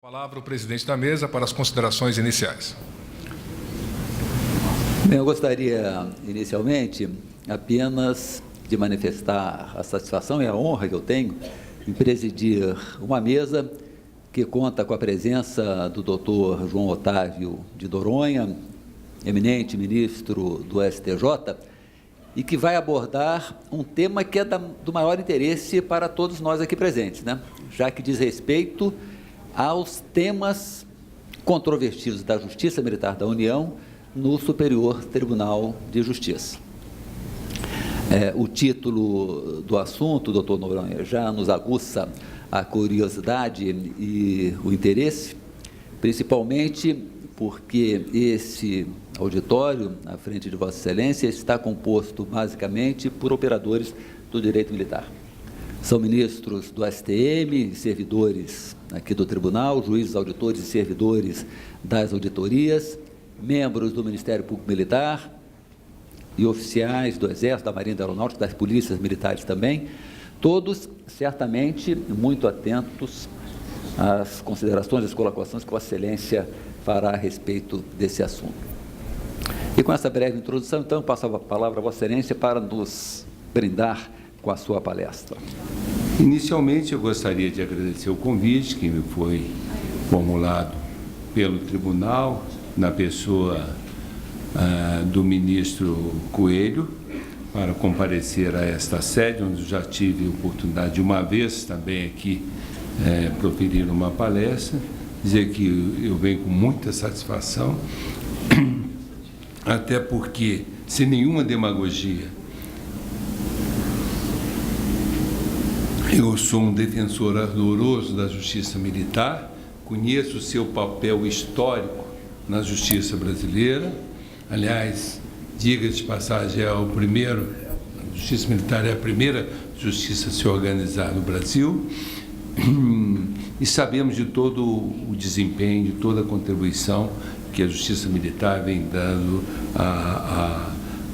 Palavra o presidente da mesa para as considerações iniciais. Bem, eu gostaria, inicialmente, apenas de manifestar a satisfação e a honra que eu tenho em presidir uma mesa que conta com a presença do doutor João Otávio de Noronha, eminente ministro do STJ, e que vai abordar um tema que é do maior interesse para todos nós aqui presentes, né? Já que diz respeito aos temas controvertidos da Justiça Militar da União no Superior Tribunal de Justiça. O título do assunto, doutor Noronha, já nos aguça a curiosidade e o interesse, principalmente porque esse auditório, à frente de Vossa Excelência, está composto basicamente por operadores do direito militar. São ministros do STM, servidores aqui do Tribunal, juízes, auditores e servidores das auditorias, membros do Ministério Público Militar e oficiais do Exército, da Marinha, da Aeronáutica, das polícias militares também, todos certamente muito atentos às considerações, às colocações que Vossa Excelência fará a respeito desse assunto. E com essa breve introdução, então, passo a palavra a Vossa Excelência para nos brindar com a sua palestra. Inicialmente, eu gostaria de agradecer o convite que me foi formulado pelo Tribunal, na pessoa do ministro Coelho, para comparecer a esta sede, onde eu já tive a oportunidade de uma vez também aqui proferir uma palestra, dizer que eu venho com muita satisfação, até porque, sem nenhuma demagogia, eu sou um defensor ardoroso da Justiça Militar, conheço o seu papel histórico na Justiça brasileira. Aliás, diga-se de passagem, a Justiça Militar é a primeira justiça a se organizar no Brasil, e sabemos de todo o desempenho, de toda a contribuição que a Justiça Militar vem dando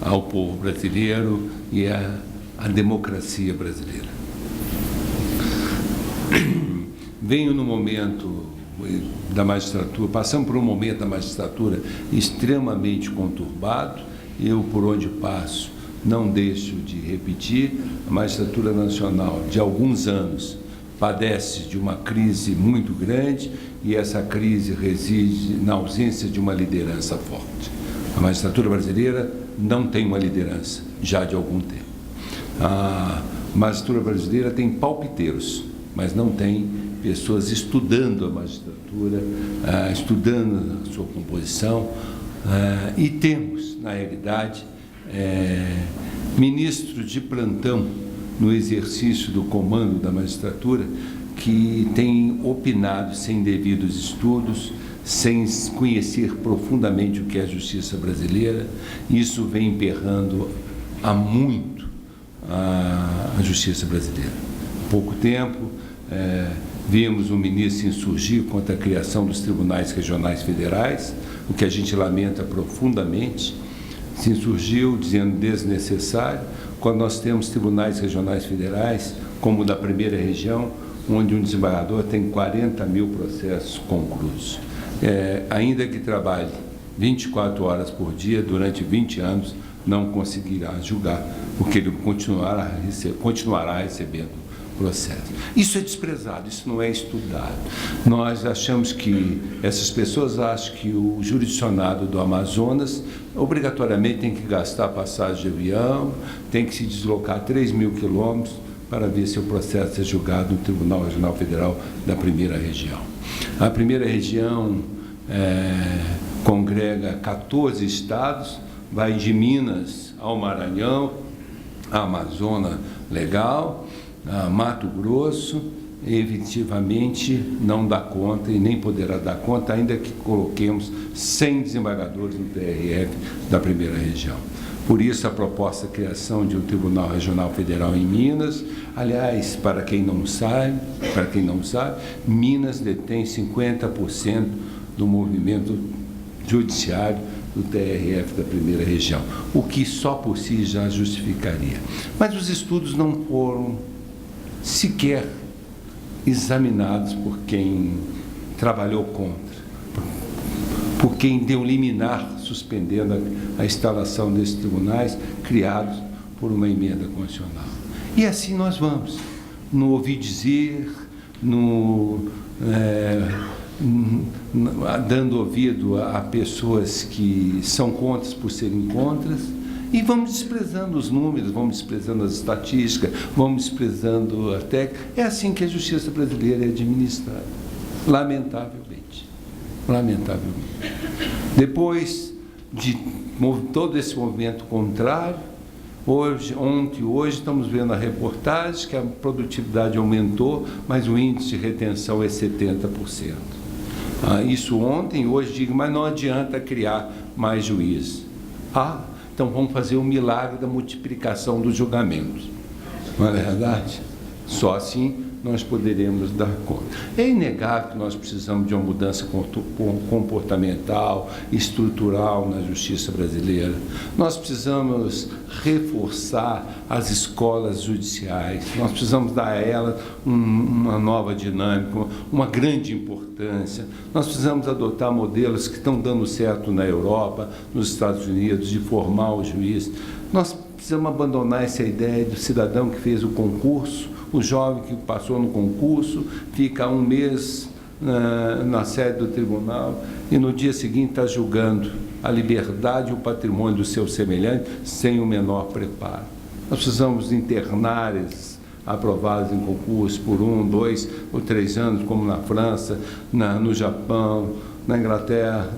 ao povo brasileiro e à democracia brasileira. Venho no momento da magistratura, passamos por um momento da magistratura extremamente conturbado. Eu, por onde passo, não deixo de repetir, a magistratura nacional, de alguns anos, padece de uma crise muito grande, e essa crise reside na ausência de uma liderança forte. A magistratura brasileira não tem uma liderança, já de algum tempo. A magistratura brasileira tem palpiteiros, mas não tem pessoas estudando a magistratura, estudando a sua composição, e temos, na realidade, ministros de plantão no exercício do comando da magistratura que têm opinado sem devidos estudos, sem conhecer profundamente o que é a justiça brasileira. Isso vem emperrando há muito a justiça brasileira. Há pouco tempo, vimos o ministro se insurgir contra a criação dos tribunais regionais federais, o que a gente lamenta profundamente. Se insurgiu dizendo desnecessário, quando nós temos tribunais regionais federais, como o da primeira região, onde um desembargador tem 40 mil processos conclusos. Ainda que trabalhe 24 horas por dia, durante 20 anos, não conseguirá julgar, porque ele continuará recebendo processo. Isso é desprezado, isso não é estudado. Nós achamos que, essas pessoas acham que o jurisdicionado do Amazonas obrigatoriamente tem que gastar passagem de avião, tem que se deslocar 3.000 quilômetros para ver se o processo é julgado no Tribunal Regional Federal da primeira região. A primeira região congrega 14 estados, vai de Minas ao Maranhão, a Amazônia Legal, Mato Grosso, efetivamente não dá conta e nem poderá dar conta, ainda que coloquemos 100 desembargadores no TRF da primeira região. Por isso, a proposta de criação de um Tribunal Regional Federal em Minas. Aliás, para quem não sabe, Minas detém 50% do movimento judiciário do TRF da primeira região, o que só por si já justificaria. Mas os estudos não foram sequer examinados por quem trabalhou contra, por quem deu liminar suspendendo a instalação desses tribunais criados por uma emenda constitucional. E assim nós vamos, no ouvir dizer, dando ouvido a pessoas que são contras por serem contras, e vamos desprezando os números, vamos desprezando as estatísticas, vamos desprezando a técnica. É assim que a justiça brasileira é administrada, lamentavelmente. Lamentavelmente. Depois de todo esse movimento contrário, ontem e hoje estamos vendo a reportagem que a produtividade aumentou, mas o índice de retenção é 70%. Isso ontem, hoje digo, mas não adianta criar mais juízes. Então vamos fazer o milagre da multiplicação dos julgamentos. Não é verdade? Só assim nós poderemos dar conta. É inegável que nós precisamos de uma mudança comportamental, estrutural na justiça brasileira. Nós precisamos reforçar as escolas judiciais, nós precisamos dar a elas uma nova dinâmica, uma grande importância. Nós precisamos adotar modelos que estão dando certo na Europa, nos Estados Unidos, de formar o juiz. Nós precisamos abandonar essa ideia do cidadão que fez o concurso, o jovem que passou no concurso, fica um mês na sede do tribunal e no dia seguinte está julgando a liberdade e o patrimônio do seu semelhante sem o menor preparo. Nós precisamos de internários aprovados em concurso por 1, 2 ou 3 anos, como na França, no Japão, na Inglaterra,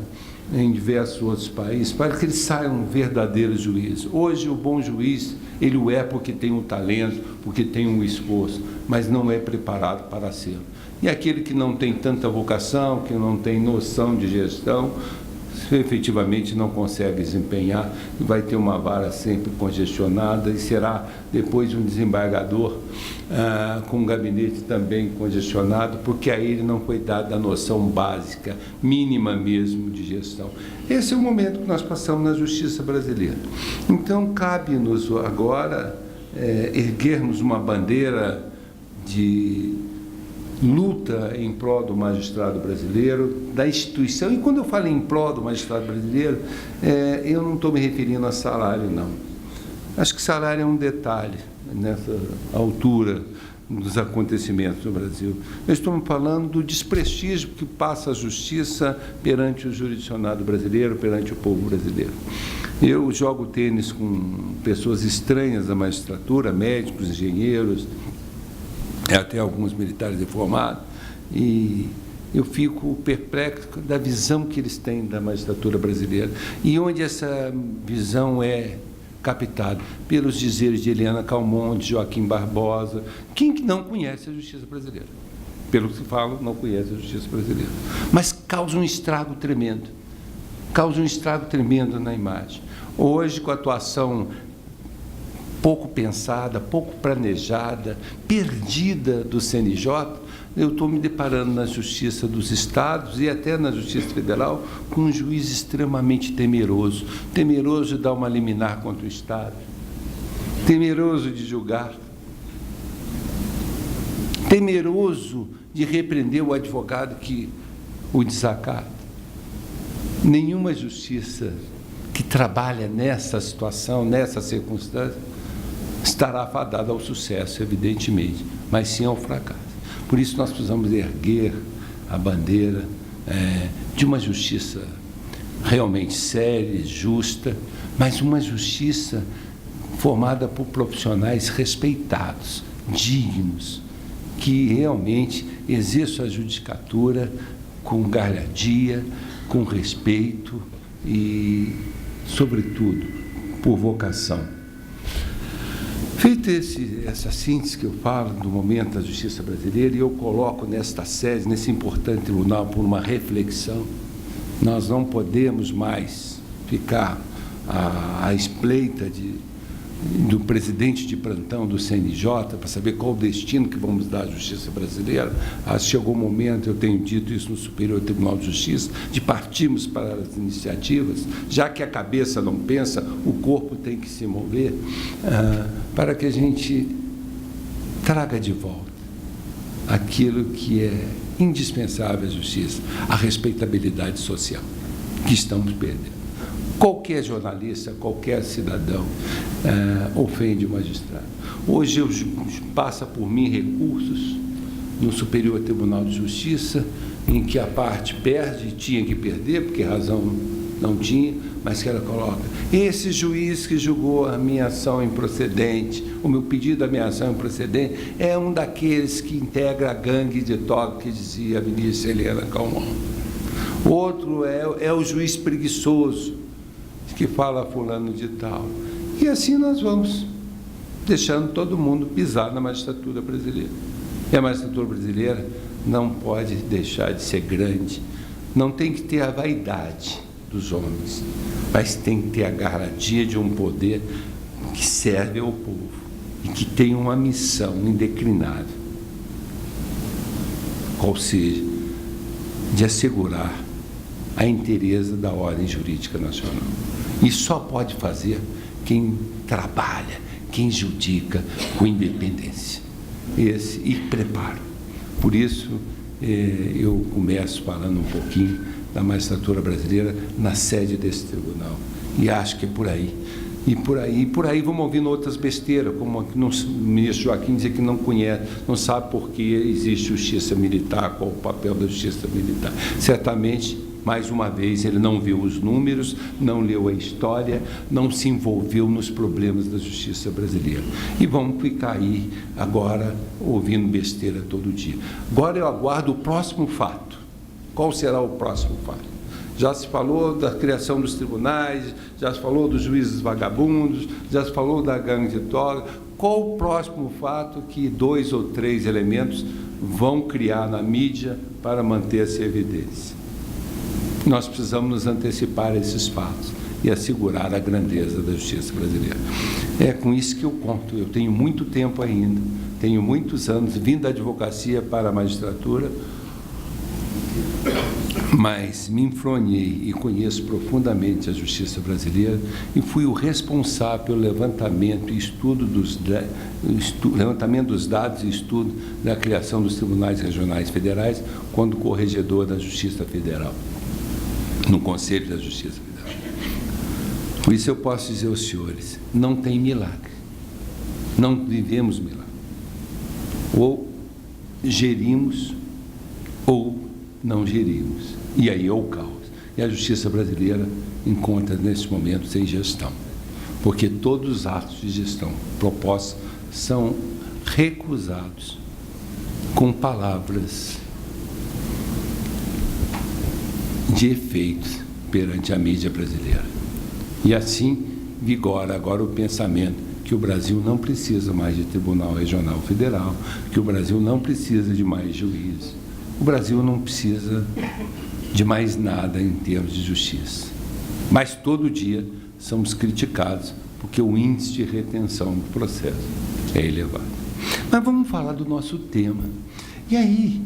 em diversos outros países, para que eles saiam verdadeiros juízes. Hoje, o bom juiz, ele o é porque tem um talento, porque tem um esforço, mas não é preparado para ser. E aquele que não tem tanta vocação, que não tem noção de gestão, efetivamente não consegue desempenhar e vai ter uma vara sempre congestionada e será depois um desembargador com um gabinete também congestionado, porque a ele não foi dada a noção básica, mínima mesmo de gestão. Esse é o momento que nós passamos na justiça brasileira. Então, cabe-nos agora erguermos uma bandeira de luta em prol do magistrado brasileiro, da instituição. E quando eu falo em prol do magistrado brasileiro, eu não estou me referindo a salário, não. Acho que salário é um detalhe nessa altura dos acontecimentos no Brasil. Eu estou falando do desprestígio que passa a justiça perante o jurisdicionado brasileiro, perante o povo brasileiro. Eu jogo tênis com pessoas estranhas da magistratura, médicos, engenheiros, até alguns militares reformados, e eu fico perplexo da visão que eles têm da magistratura brasileira e onde essa visão é captada pelos dizeres de Eliana Calmon, de Joaquim Barbosa, quem que não conhece a justiça brasileira? Pelo que falam, não conhece a justiça brasileira. Mas causa um estrago tremendo na imagem. Hoje, com a atuação pouco pensada, pouco planejada, perdida do CNJ, eu estou me deparando na justiça dos estados e até na justiça federal com um juiz extremamente temeroso de dar uma liminar contra o estado, temeroso de julgar, temeroso de repreender o advogado que o desacata. Nenhuma justiça que trabalha nessa situação, nessa circunstância, estará fadada ao sucesso, evidentemente, mas sim ao fracasso. Por isso nós precisamos erguer a bandeira de uma justiça realmente séria, justa, mas uma justiça formada por profissionais respeitados, dignos, que realmente exerçam a judicatura com galhardia, com respeito e, sobretudo, por vocação. Feita essa síntese que eu falo do momento da justiça brasileira, e eu coloco nesta sede, nesse importante tribunal, por uma reflexão, nós não podemos mais ficar à espreita do presidente de plantão do CNJ para saber qual o destino que vamos dar à justiça brasileira. Chegou o momento, eu tenho dito isso no Superior Tribunal de Justiça, de partirmos para as iniciativas, já que a cabeça não pensa, o corpo tem que se mover, para que a gente traga de volta aquilo que é indispensável à justiça, a respeitabilidade social, que estamos perdendo. Qualquer jornalista, qualquer cidadão ofende o magistrado. Hoje passa por mim recursos no Superior Tribunal de Justiça, em que a parte perde, tinha que perder, porque razão não tinha, mas que ela coloca: esse juiz que julgou a minha ação improcedente, o meu pedido de minha ação improcedente, é um daqueles que integra a gangue de toga que dizia a ministra Helena Calmon. Outro é o juiz preguiçoso, que fala fulano de tal. E assim nós vamos deixando todo mundo pisar na magistratura brasileira. E a magistratura brasileira não pode deixar de ser grande, não tem que ter a vaidade dos homens, mas tem que ter a garantia de um poder que serve ao povo e que tem uma missão indeclinável, qual seja, de assegurar a inteireza da ordem jurídica nacional. E só pode fazer quem trabalha, quem judica com independência e preparo. Por isso, eu começo falando um pouquinho da magistratura brasileira na sede desse tribunal. E acho que é por aí. E por aí vamos ouvindo outras besteiras, como o ministro Joaquim dizer que não conhece, não sabe por que existe justiça militar, qual o papel da justiça militar. Certamente, mais uma vez, ele não viu os números, não leu a história, não se envolveu nos problemas da justiça brasileira. E vamos ficar aí agora ouvindo besteira todo dia. Agora eu aguardo o próximo fato. Qual será o próximo fato? Já se falou da criação dos tribunais, já se falou dos juízes vagabundos, já se falou da gangue de toga. Qual o próximo fato que 2 ou 3 elementos vão criar na mídia para manter essa evidência? Nós precisamos nos antecipar a esses fatos e assegurar a grandeza da justiça brasileira. É com isso que eu conto. Eu tenho muito tempo ainda, tenho muitos anos vindo da advocacia para a magistratura, mas me enfronhei e conheço profundamente a justiça brasileira e fui o responsável pelo levantamento e estudo levantamento dos dados e estudo da criação dos tribunais regionais federais quando corregedor da Justiça Federal, no Conselho da Justiça Federal. Por isso eu posso dizer aos senhores, não tem milagre, não vivemos milagre. Ou gerimos ou não gerimos. E aí é o caos. E a justiça brasileira encontra nesse momento sem gestão, porque todos os atos de gestão propostos são recusados com palavras de efeito perante a mídia brasileira. E assim vigora agora o pensamento que o Brasil não precisa mais de Tribunal Regional Federal, que o Brasil não precisa de mais juízes, o Brasil não precisa de mais nada em termos de justiça. Mas todo dia somos criticados porque o índice de retenção do processo é elevado. Mas vamos falar do nosso tema. E aí,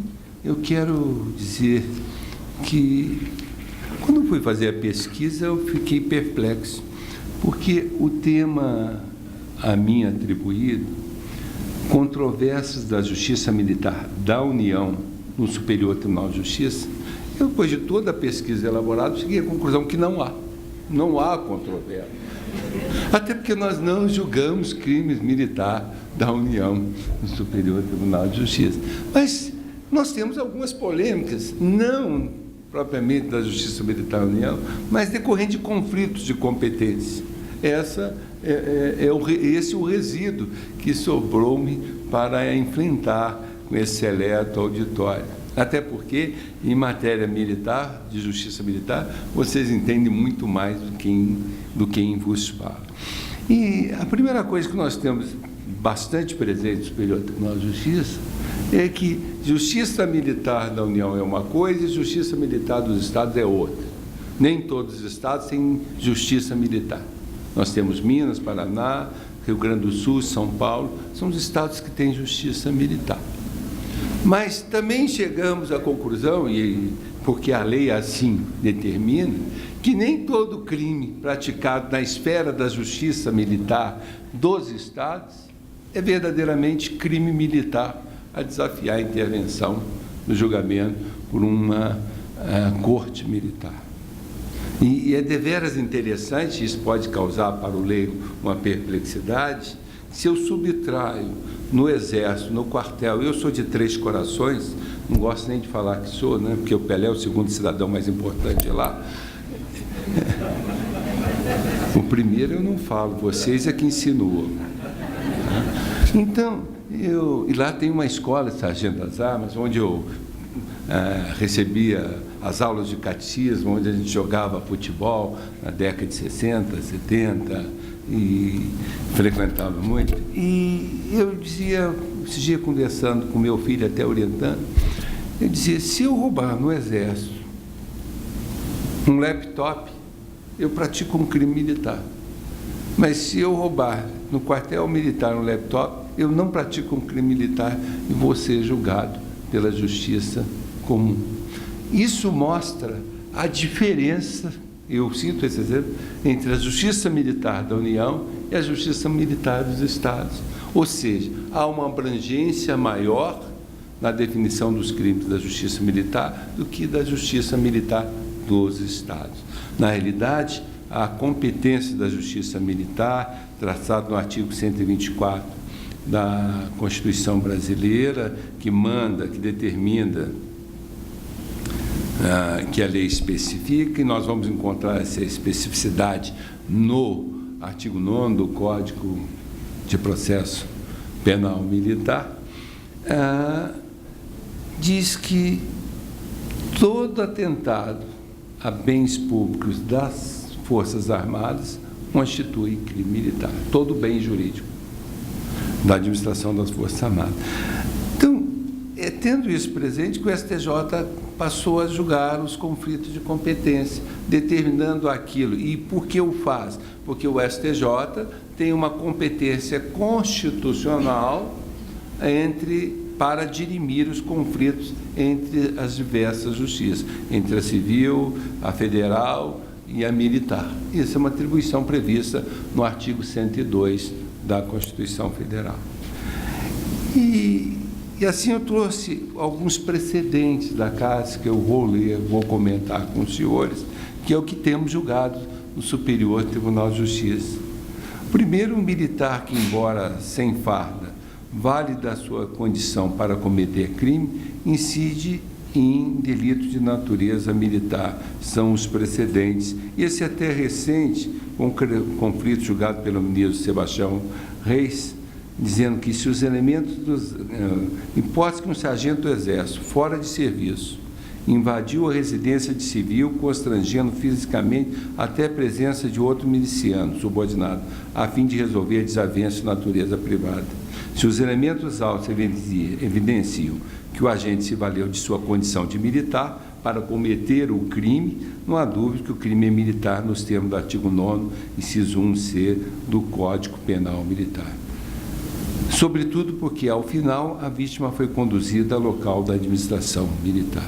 eu quero dizer que, quando fui fazer a pesquisa, eu fiquei perplexo, porque o tema a mim atribuído, controvérsias da Justiça Militar da União no Superior Tribunal de Justiça, eu, depois de toda a pesquisa elaborada, cheguei à conclusão que não há controvérsia. Até porque nós não julgamos crimes militares da União no Superior Tribunal de Justiça. Mas nós temos algumas polêmicas, não propriamente da Justiça Militar da União, mas decorrente de conflitos de competência. Esse é o resíduo que sobrou-me para enfrentar com esse seleto auditório. Até porque, em matéria militar, de justiça militar, vocês entendem muito mais do que em vos falo. E a primeira coisa que nós temos bastante presente no Superior Tribunal de Justiça é que justiça militar da União é uma coisa e justiça militar dos Estados é outra. Nem todos os Estados têm justiça militar. Nós temos Minas, Paraná, Rio Grande do Sul, São Paulo, são os estados que têm justiça militar. Mas também chegamos à conclusão, porque a lei assim determina, que nem todo crime praticado na esfera da justiça militar dos estados é verdadeiramente crime militar a desafiar a intervenção no julgamento por uma corte militar. E é deveras interessante, isso pode causar para o leigo uma perplexidade, se eu subtraio no Exército, no quartel, eu sou de Três Corações, não gosto nem de falar que sou, né, porque o Pelé é o segundo cidadão mais importante lá. O primeiro eu não falo, vocês é que insinuam. Então, e lá tem uma escola de Sargento das Armas, onde eu recebia as aulas de catecismo, onde a gente jogava futebol na década de 60, 70, e frequentava muito. E eu dizia, esse dia conversando com meu filho, até orientando, eu dizia, se eu roubar no Exército um laptop, eu pratico um crime militar. Mas se eu roubar no quartel militar um laptop, eu não pratico um crime militar e vou ser julgado pela justiça comum. Isso mostra a diferença, eu cito esse exemplo, entre a justiça militar da União e a justiça militar dos Estados. Ou seja, há uma abrangência maior na definição dos crimes da justiça militar do que da justiça militar dos Estados. Na realidade, a competência da justiça militar, traçado no artigo 124 da Constituição Brasileira, que manda, que determina que a lei especifica, e nós vamos encontrar essa especificidade no artigo 9º do Código de Processo Penal Militar, diz que todo atentado a bens públicos das Forças Armadas constitui crime militar, todo bem jurídico da administração das Forças Armadas. Então, tendo isso presente, que o STJ passou a julgar os conflitos de competência, determinando aquilo. E por que o faz? Porque o STJ tem uma competência constitucional para dirimir os conflitos entre as diversas justiças, entre a civil, a federal e a militar. Isso é uma atribuição prevista no artigo 102 da Constituição Federal. E assim eu trouxe alguns precedentes da casa que eu vou ler, vou comentar com os senhores, que é o que temos julgado no Superior Tribunal de Justiça. Primeiro, um militar que, embora sem farda, vale da sua condição para cometer crime, incide em delitos de natureza militar. São os precedentes. Esse até recente, um conflito julgado pelo ministro Sebastião Reis, dizendo que se os elementos hipótese que um sargento do Exército, fora de serviço, invadiu a residência de civil, constrangendo fisicamente até a presença de outro miliciano subordinado, a fim de resolver desavenças de natureza privada. Se os elementos autos evidenciam que o agente se valeu de sua condição de militar para cometer o crime, não há dúvida que o crime é militar nos termos do artigo 9º, inciso 1c do Código Penal Militar. Sobretudo porque, ao final, a vítima foi conduzida ao local da administração militar.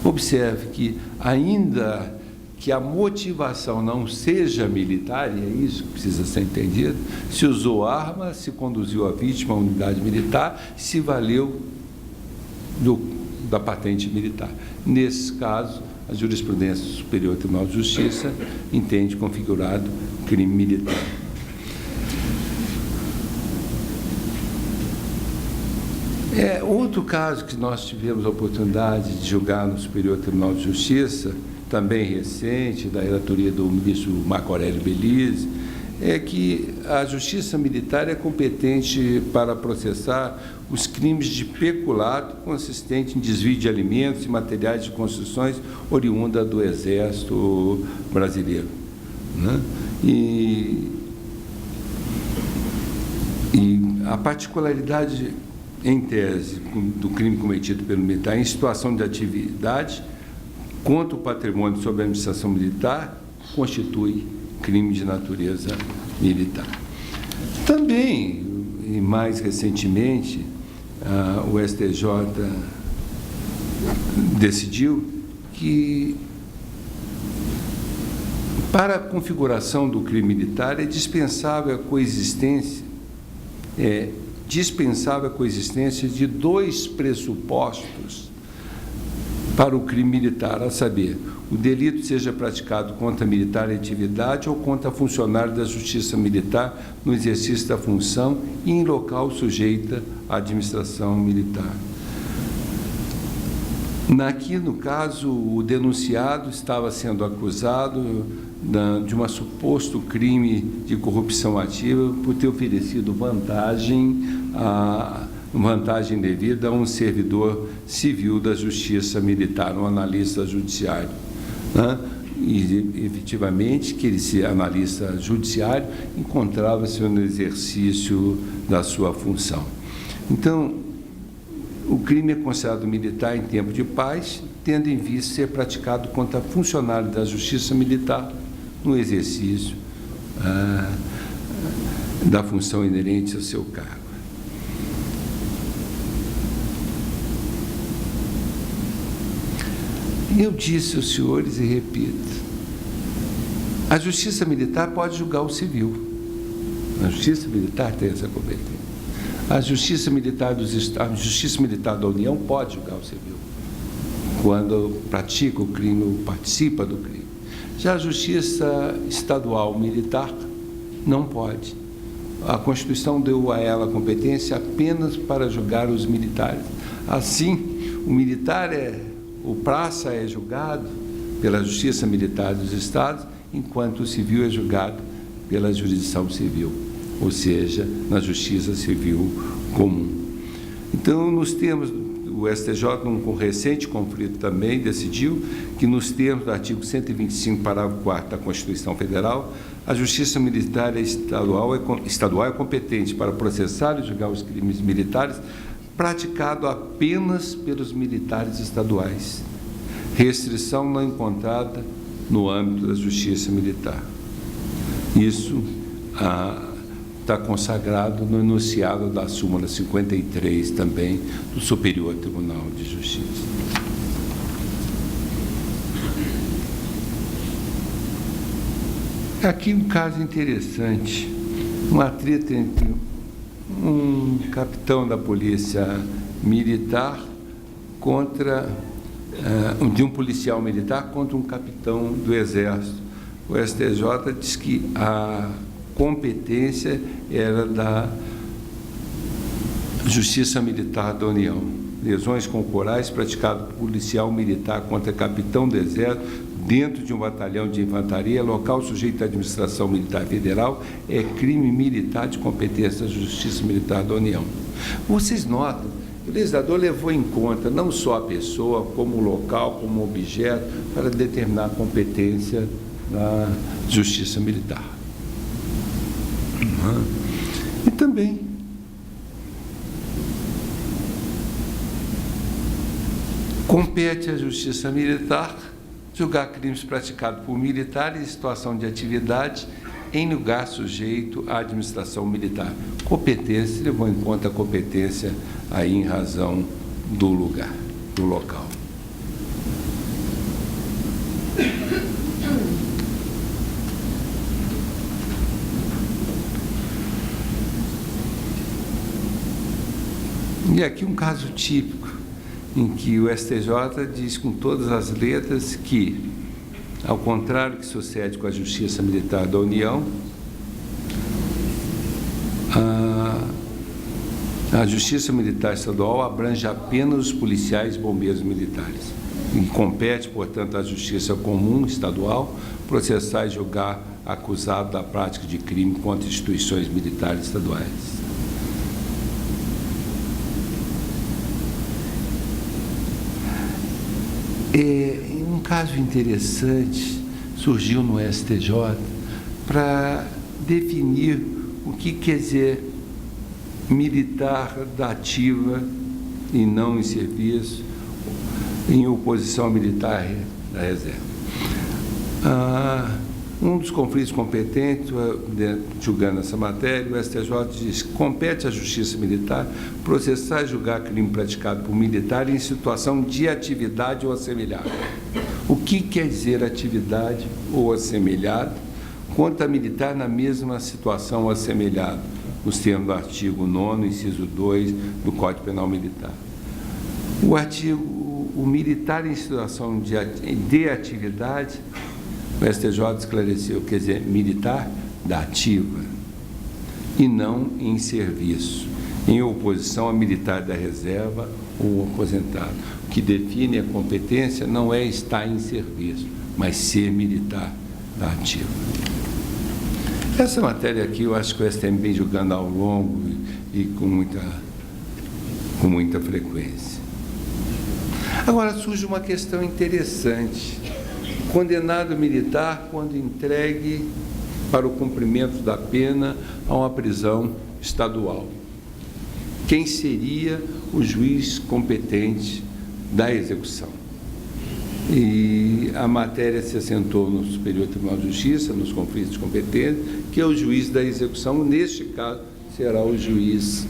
Observe que, ainda que a motivação não seja militar, e é isso que precisa ser entendido, se usou arma, se conduziu a vítima à unidade militar, se valeu da patente militar. Nesse caso, a jurisprudência do Superior Tribunal de Justiça entende configurado crime militar. Outro caso que nós tivemos a oportunidade de julgar no Superior Tribunal de Justiça, também recente, da relatoria do ministro Marco Aurélio Belize, é que a Justiça Militar é competente para processar os crimes de peculato consistente em desvio de alimentos e materiais de construções oriunda do Exército Brasileiro, né? E a particularidade, em tese, do crime cometido pelo militar em situação de atividade contra o patrimônio sob a administração militar constitui crime de natureza militar. Também, e mais recentemente, o STJ decidiu que, para a configuração do crime militar, é dispensável a coexistência dispensava a coexistência de dois pressupostos para o crime militar, a saber, o delito seja praticado contra militar em atividade ou contra funcionário da Justiça Militar no exercício da função e em local sujeita à administração militar. Aqui, no caso, o denunciado estava sendo acusado de um suposto crime de corrupção ativa por ter oferecido vantagem devida a um servidor civil da Justiça Militar, um analista judiciário. E, efetivamente, que esse analista judiciário encontrava-se no exercício da sua função. Então, o crime é considerado militar em tempo de paz, tendo em vista ser praticado contra funcionário da Justiça Militar no exercício da função inerente ao seu cargo. Eu disse aos senhores e repito, a Justiça Militar pode julgar o civil. A Justiça Militar tem essa competência. A Justiça Militar dos Estados, a Justiça Militar da União pode julgar o civil quando pratica o crime ou participa do crime. Já a Justiça Estadual Militar não pode. A Constituição deu a ela competência apenas para julgar os militares. Assim, o praça é julgado pela Justiça Militar dos Estados, enquanto o civil é julgado pela jurisdição civil, ou seja, na Justiça Civil Comum. Então, nos termos, o STJ, num recente conflito também, decidiu que, nos termos do artigo 125, parágrafo 4º da Constituição Federal, a Justiça Militar estadual é competente para processar e julgar os crimes militares praticado apenas pelos militares estaduais, restrição não encontrada no âmbito da Justiça Militar. Isso está consagrado no enunciado da súmula 53 também do Superior Tribunal de Justiça. Aqui um caso interessante, uma treta entre um capitão da Polícia Militar de um policial militar contra um capitão do Exército. O STJ diz que a competência era da Justiça Militar da União. Lesões corporais praticadas por policial militar contra capitão do Exército dentro de um batalhão de infantaria, local sujeito à administração militar federal, é crime militar de competência da Justiça Militar da União. Vocês notam que o legislador levou em conta não só a pessoa, como o local, como objeto, para determinar a competência da Justiça Militar. E também compete à Justiça Militar julgar crimes praticados por militares em situação de atividade em lugar sujeito à administração militar. Competência, levou em conta a competência aí em razão do lugar, do local. E aqui um caso típico, em que o STJ diz com todas as letras que, ao contrário do que sucede com a Justiça Militar da União, a Justiça Militar Estadual abrange apenas os policiais e bombeiros militares. E compete, portanto, à Justiça Comum Estadual processar e julgar acusado da prática de crime contra instituições militares estaduais. Um caso interessante surgiu no STJ para definir o que quer dizer militar da ativa e não em serviço, em oposição militar da reserva. Um dos conflitos competentes, julgando essa matéria, o STJ diz que compete à Justiça Militar processar e julgar crime praticado por militar em situação de atividade ou assemelhada. O que quer dizer atividade ou assemelhado contra militar na mesma situação ou assemelhado? nos termos do artigo 9º, inciso 2 do Código Penal Militar. O militar em situação de atividade, o STJ esclareceu, quer dizer, militar da ativa e não em serviço, em oposição a militar da reserva ou aposentado. O que define a competência não é estar em serviço, mas ser militar da ativa. Essa matéria aqui eu acho que o STM vem julgando ao longo e com muita frequência. Agora surge uma questão interessante. Condenado militar, quando entregue para o cumprimento da pena a uma prisão estadual, quem seria o juiz competente da execução? E a matéria se assentou no Superior Tribunal de Justiça, nos conflitos de competência, que é o juiz da execução. Neste caso, será o juiz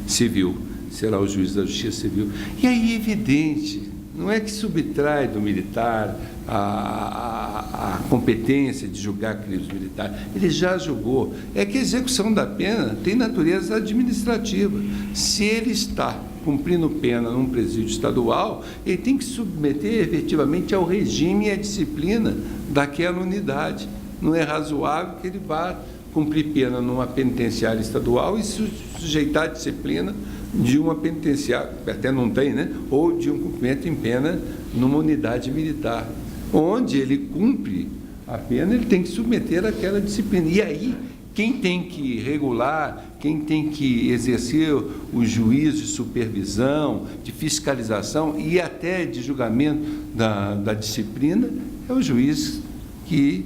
civil, será o juiz da Justiça Civil. E aí, evidente, não é que subtrai do militar a competência de julgar crimes militares, ele já julgou. É que a execução da pena tem natureza administrativa. Se ele está cumprindo pena num presídio estadual, ele tem que submeter efetivamente ao regime e à disciplina daquela unidade. Não é razoável que ele vá cumprir pena numa penitenciária estadual e se sujeitar à disciplina de uma penitenciária, até não tem, né? Ou de um cumprimento em pena numa unidade militar. Onde ele cumpre a pena, ele tem que submeter àquela disciplina. E aí, quem tem que regular, quem tem que exercer o juízo de supervisão, de fiscalização e até de julgamento da disciplina, é o juiz que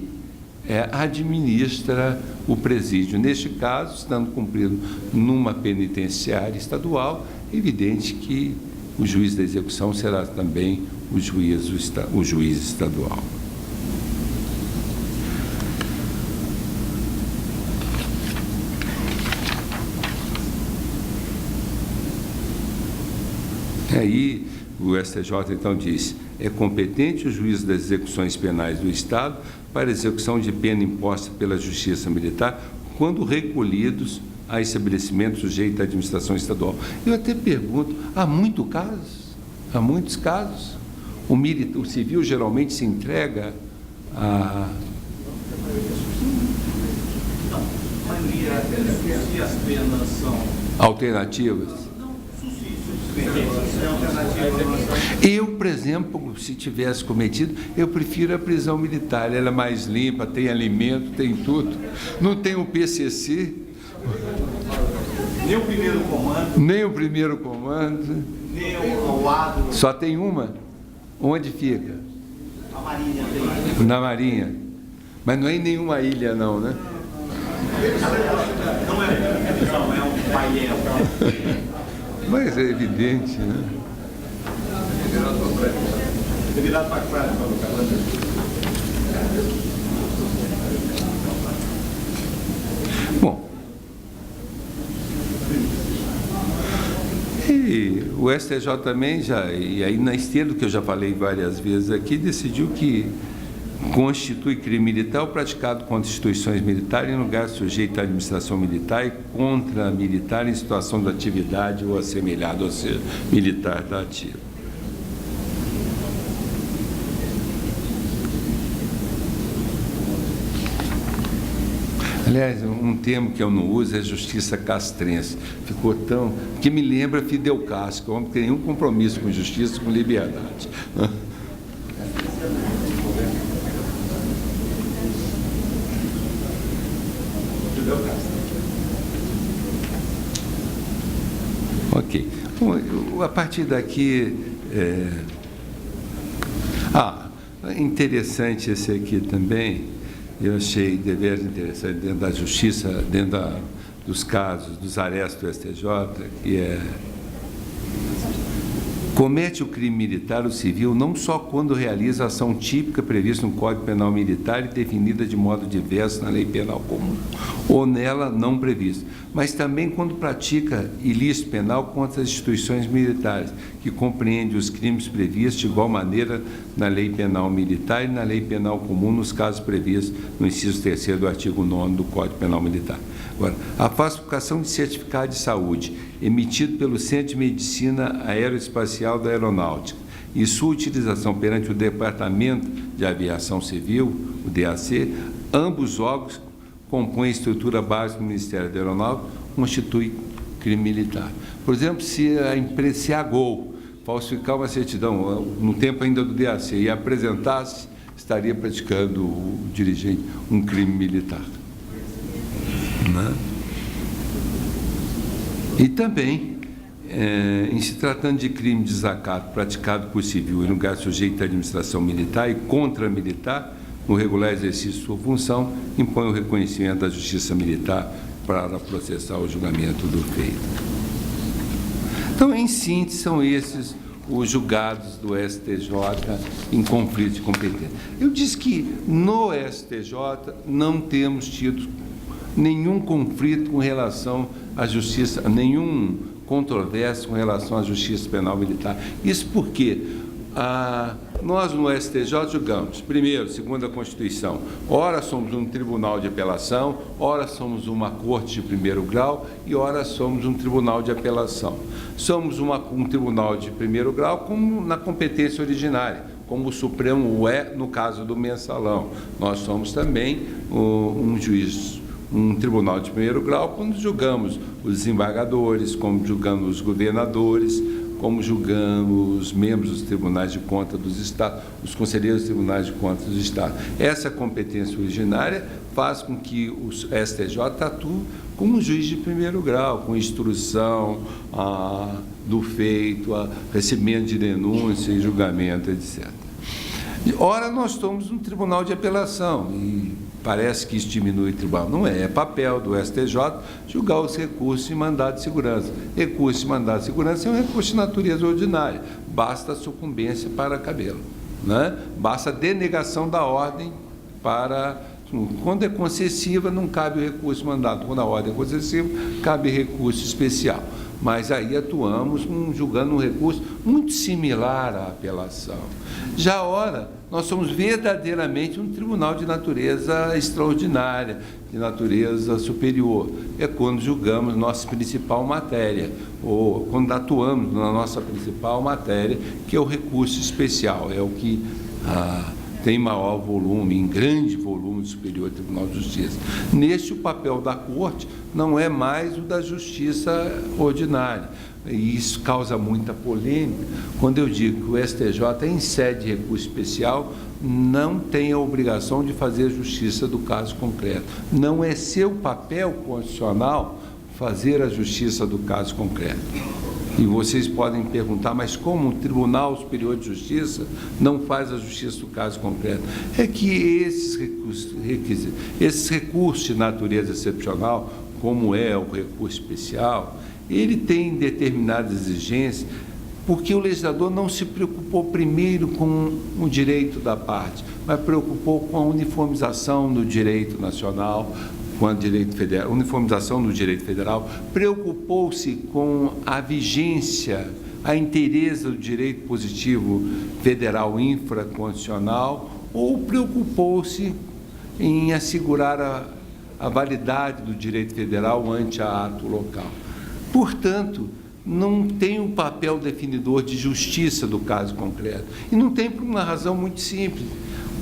administra o presídio. Neste caso, estando cumprido numa penitenciária estadual, é evidente que o juiz da execução será também o juiz estadual. Aí, o STJ, então, diz: é competente o juiz das execuções penais do Estado para execução de pena imposta pela Justiça Militar quando recolhidos a estabelecimento sujeito à administração estadual. Eu até pergunto, há muitos casos. O civil geralmente se entrega a... Não, a maioria, se as penas são... alternativas? Eu, por exemplo, se tivesse cometido, eu prefiro a prisão militar. Ela é mais limpa, tem alimento, tem tudo. Não tem o PCC. Nem o primeiro comando. Nem o primeiro comando. Nem o ADO. Só tem uma? Onde fica? A Marinha tem. Na Marinha. Mas não é em nenhuma ilha, não, né? Não é prisão, é um painel. Mas é evidente, né? Virado para frente, Bom, e o STJ também e aí na esteira do que eu já falei várias vezes aqui, decidiu que constitui crime militar o praticado contra instituições militares em lugar sujeito à administração militar e contra militar em situação de atividade ou assemelhado, ou seja, militar da ativa. Aliás, um termo que eu não uso é justiça castrense. Ficou tão... que me lembra Fidel Castro, que não tem nenhum compromisso com justiça, com liberdade. Ok. Bom, a partir daqui... interessante esse aqui também. Eu achei deveres interessante dentro da justiça, dentro dos casos, dos arestos do STJ, que é comete o crime militar ou civil não só quando realiza a ação típica prevista no Código Penal Militar e definida de modo diverso na Lei Penal Comum, ou nela não prevista, mas também quando pratica ilícito penal contra as instituições militares, que compreende os crimes previstos de igual maneira na Lei Penal Militar e na Lei Penal Comum, nos casos previstos no inciso 3º do artigo 9º do Código Penal Militar. Agora, a falsificação de certificado de saúde emitido pelo Centro de Medicina Aeroespacial da Aeronáutica e sua utilização perante o Departamento de Aviação Civil, o DAC, ambos órgãos compõem a estrutura básica do Ministério da Aeronáutica, constitui crime militar. Por exemplo, se a Gol falsificar uma certidão, no tempo ainda do DAC, e apresentasse, estaria praticando o dirigente um crime militar. Né? E também, em se tratando de crime de desacato praticado por civil em lugar sujeito à administração militar e contra-militar, no regular exercício de sua função, impõe o reconhecimento da justiça militar para processar o julgamento do feito. Então, em síntese, são esses os julgados do STJ em conflito de competência. Eu disse que no STJ não temos tido nenhum conflito com relação à justiça, nenhum controvérsia com relação à justiça penal militar. Isso porque nós no STJ julgamos, primeiro, segundo a Constituição, ora somos um tribunal de apelação, ora somos uma corte de primeiro grau e ora somos um tribunal de apelação. Somos um tribunal de primeiro grau como na competência originária, como o Supremo é no caso do mensalão. Nós somos também um tribunal de primeiro grau quando julgamos os desembargadores, como julgamos os governadores, como julgamos os membros dos tribunais de conta dos estados, os conselheiros dos tribunais de contas dos estados. Essa competência originária faz com que o STJ atue como um juiz de primeiro grau, com instrução do feito, recebimento de denúncia e julgamento, etc. Ora, nós somos um tribunal de apelação e parece que isso diminui o tribunal. Não é, é papel do STJ julgar os recursos de mandado de segurança. Recurso de mandado de segurança é um recurso de natureza ordinária, basta a sucumbência para cabê-lo, né? Basta a denegação da ordem para... Quando é concessiva, não cabe o recurso de mandado. Quando a ordem é concessiva, cabe recurso especial. Mas aí atuamos julgando um recurso muito similar à apelação. Já ora, nós somos verdadeiramente um tribunal de natureza extraordinária, de natureza superior. É quando julgamos nossa principal matéria, ou quando atuamos na nossa principal matéria, que é o recurso especial, é o que tem maior volume, em grande volume, superior ao Tribunal de Justiça. Neste, o papel da Corte não é mais o da Justiça ordinária. E isso causa muita polêmica, quando eu digo que o STJ, em sede de recurso especial, não tem a obrigação de fazer justiça do caso concreto. Não é seu papel constitucional fazer a justiça do caso concreto. E vocês podem perguntar, mas como o Tribunal Superior de Justiça não faz a justiça do caso concreto? É que esses recursos de natureza excepcional, como é o recurso especial, ele tem determinadas exigências, porque o legislador não se preocupou primeiro com o direito da parte, mas preocupou com a uniformização do direito nacional, com o direito federal, uniformização do direito federal, preocupou-se com a vigência, a inteireza do direito positivo federal infraconstitucional, ou preocupou-se em assegurar a validade do direito federal ante a ato local. Portanto, não tem um papel definidor de justiça do caso concreto. E não tem por uma razão muito simples.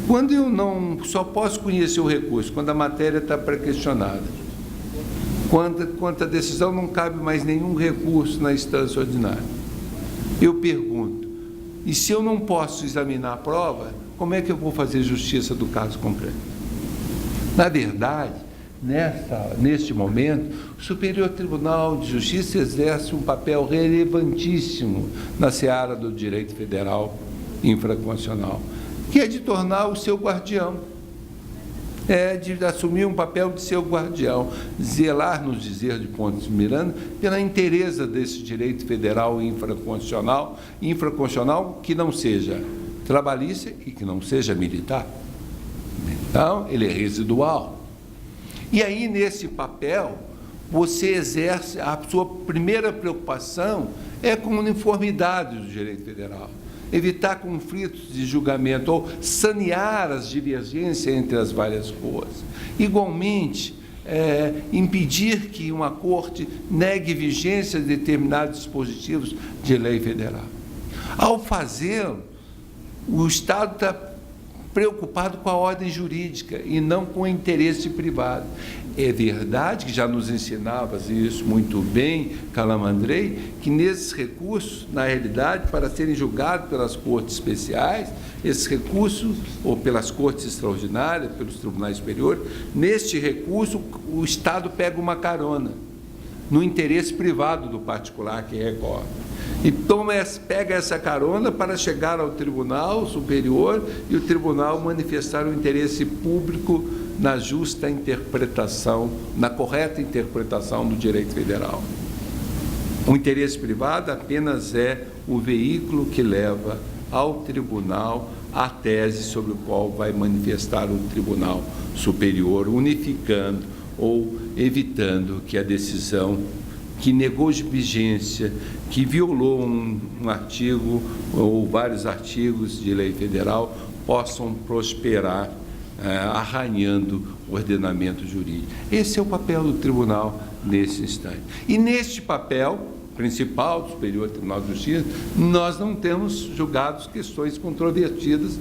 Quando eu só posso conhecer o recurso, quando a matéria está pré-questionada, quando a decisão não cabe mais nenhum recurso na instância ordinária. Eu pergunto, e se eu não posso examinar a prova, como é que eu vou fazer justiça do caso concreto? Na verdade, neste momento, o Superior Tribunal de Justiça exerce um papel relevantíssimo na seara do direito federal infraconstitucional, que é de tornar o seu guardião. de assumir um papel de seu guardião, zelar, nos dizer de Pontes Miranda, pela inteireza desse direito federal infraconstitucional que não seja trabalhista e que não seja militar. Então, ele é residual. E aí, nesse papel, você exerce, a sua primeira preocupação é com a uniformidade do direito federal, evitar conflitos de julgamento ou sanear as divergências entre as várias cortes. Igualmente, impedir que uma corte negue vigência de determinados dispositivos de lei federal. Ao fazê-lo, o Estado está preocupado com a ordem jurídica e não com o interesse privado. É verdade que já nos ensinava isso muito bem, Calamandrei, que nesses recursos, na realidade, para serem julgados pelas cortes especiais, esses recursos, ou pelas cortes extraordinárias, pelos tribunais superiores, neste recurso, o Estado pega uma carona no interesse privado do particular que recorre. Então, pega essa carona para chegar ao Tribunal Superior e o Tribunal manifestar o interesse público na justa interpretação, na correta interpretação do direito federal. O interesse privado apenas é o veículo que leva ao Tribunal a tese sobre o qual vai manifestar o Tribunal Superior, unificando ou evitando que a decisão que negou vigência, que violou um artigo ou vários artigos de lei federal, possam prosperar, arranhando o ordenamento jurídico. Esse é o papel do tribunal nesse instante. E neste papel principal do Superior Tribunal de Justiça, nós não temos julgado questões controvertidas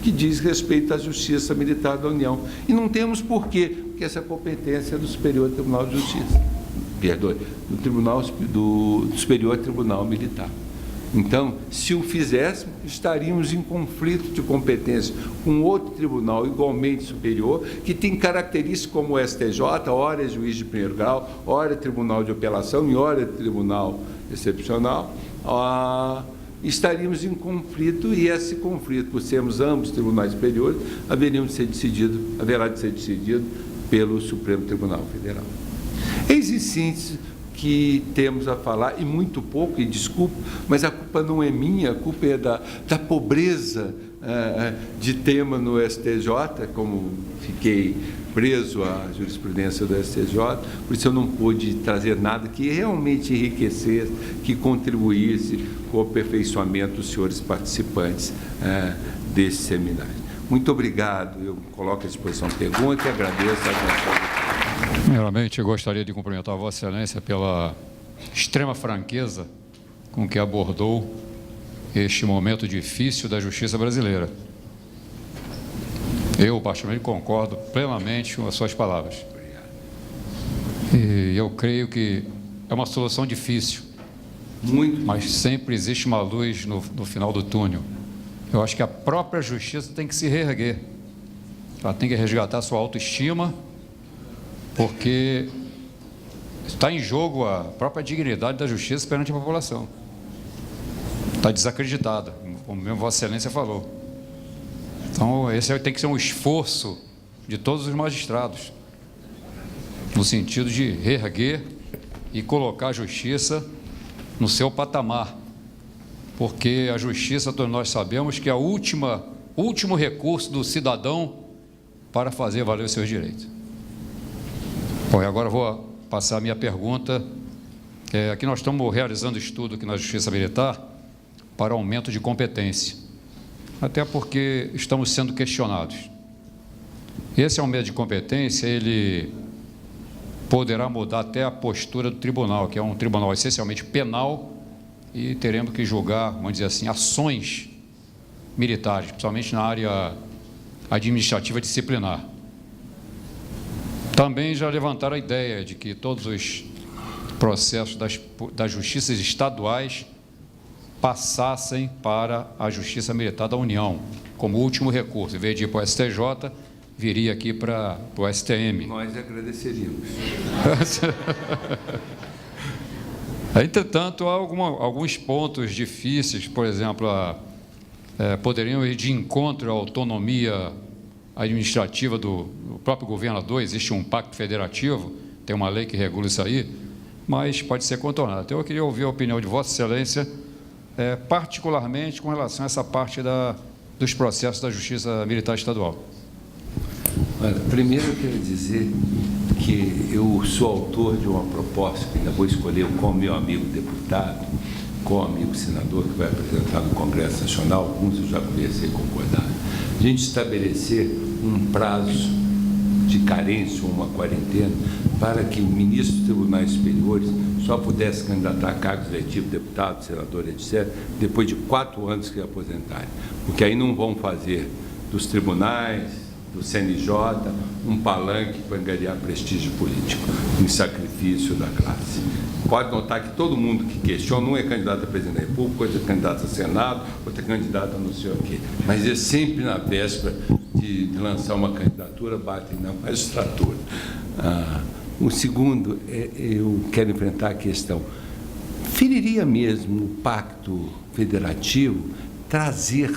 que diz respeito à Justiça Militar da União. E não temos por quê, porque essa competência é do Superior Tribunal de Justiça. Perdoe, do Superior Tribunal Militar. Então, se o fizéssemos, estaríamos em conflito de competência com outro tribunal igualmente superior, que tem características como o STJ, ora é juiz de primeiro grau, ora é tribunal de apelação e ora é tribunal excepcional. Estaríamos em conflito, e esse conflito, por sermos ambos tribunais superiores, haverá de ser decidido pelo Supremo Tribunal Federal. Eis em síntese que temos a falar, e muito pouco, e desculpe, mas a culpa não é minha, a culpa é da pobreza de tema no STJ, como fiquei preso à jurisprudência do STJ, por isso eu não pude trazer nada que realmente enriquecesse, que contribuísse com o aperfeiçoamento dos senhores participantes desse seminário. Muito obrigado, eu coloco à disposição a pergunta e agradeço a atenção. Primeiramente, eu gostaria de cumprimentar a Vossa Excelência pela extrema franqueza com que abordou este momento difícil da justiça brasileira. Eu, particularmente, concordo plenamente com as suas palavras. E eu creio que é uma solução difícil, mas sempre existe uma luz no final do túnel. Eu acho que a própria justiça tem que se reerguer. Ela tem que resgatar sua autoestima, porque está em jogo a própria dignidade da justiça perante a população. Está desacreditada, como mesmo Vossa Excelência falou. Então, esse tem que ser um esforço de todos os magistrados, no sentido de reerguer e colocar a justiça no seu patamar, porque a justiça, todos nós sabemos que é o último recurso do cidadão para fazer valer os seus direitos. Bom, e agora vou passar a minha pergunta. Aqui nós estamos realizando estudo aqui na Justiça Militar para aumento de competência, até porque estamos sendo questionados. Esse aumento de competência, ele poderá mudar até a postura do tribunal, que é um tribunal essencialmente penal, e teremos que julgar, vamos dizer assim, ações militares, principalmente na área administrativa disciplinar. Também já levantaram a ideia de que todos os processos das justiças estaduais passassem para a Justiça Militar da União, como último recurso. Em vez de ir para o STJ, viria aqui para o STM. Nós agradeceríamos. Entretanto, há alguns pontos difíceis, por exemplo, poderiam ir de encontro à autonomia administrativa do próprio governador, existe um pacto federativo, tem uma lei que regula isso aí, mas pode ser contornado. Então, eu queria ouvir a opinião de Vossa Excelência, particularmente com relação a essa parte dos processos da Justiça Militar Estadual. Olha, primeiro eu quero dizer que eu sou autor de uma proposta, que ainda vou escolher com o meu amigo deputado, com o amigo senador que vai apresentar no Congresso Nacional, alguns eu já conversei e concordar, a gente estabelecer um prazo de carência ou uma quarentena para que o ministro dos Tribunais Superiores só pudesse candidatar a cargos eletivos, deputado, senador, etc., depois de 4 anos que aposentarem, porque aí não vão fazer dos tribunais, do CNJ, um palanque para ganhar prestígio político, um sacrifício da classe. Pode notar que todo mundo que questiona, um é candidato a presidente da República, outro é candidato a Senado, outro é candidato a não sei o quê. Mas é sempre na véspera de lançar uma candidatura, batem na magistratura. O segundo, eu quero enfrentar a questão. Feriria mesmo o pacto federativo trazer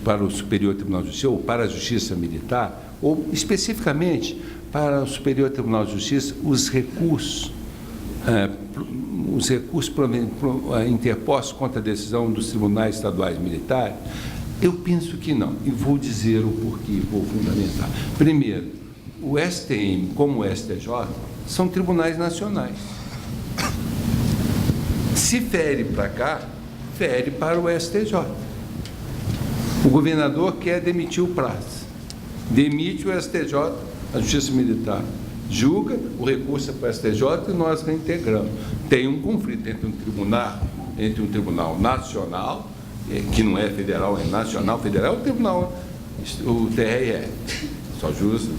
para o Superior Tribunal de Justiça, ou para a Justiça Militar, ou especificamente para o Superior Tribunal de Justiça, os recursos interpostos contra a decisão dos tribunais estaduais militares? Eu penso que não, e vou dizer o porquê, vou fundamentar. Primeiro, o STM, como o STJ, são tribunais nacionais. Se fere para cá, fere para o STJ. O governador quer demitir o prazo. Demite o STJ, a Justiça Militar julga, o recurso é para o STJ e nós reintegramos. Tem um conflito entre um tribunal nacional, que não é federal, é nacional, federal é o tribunal, o TRE, só justa.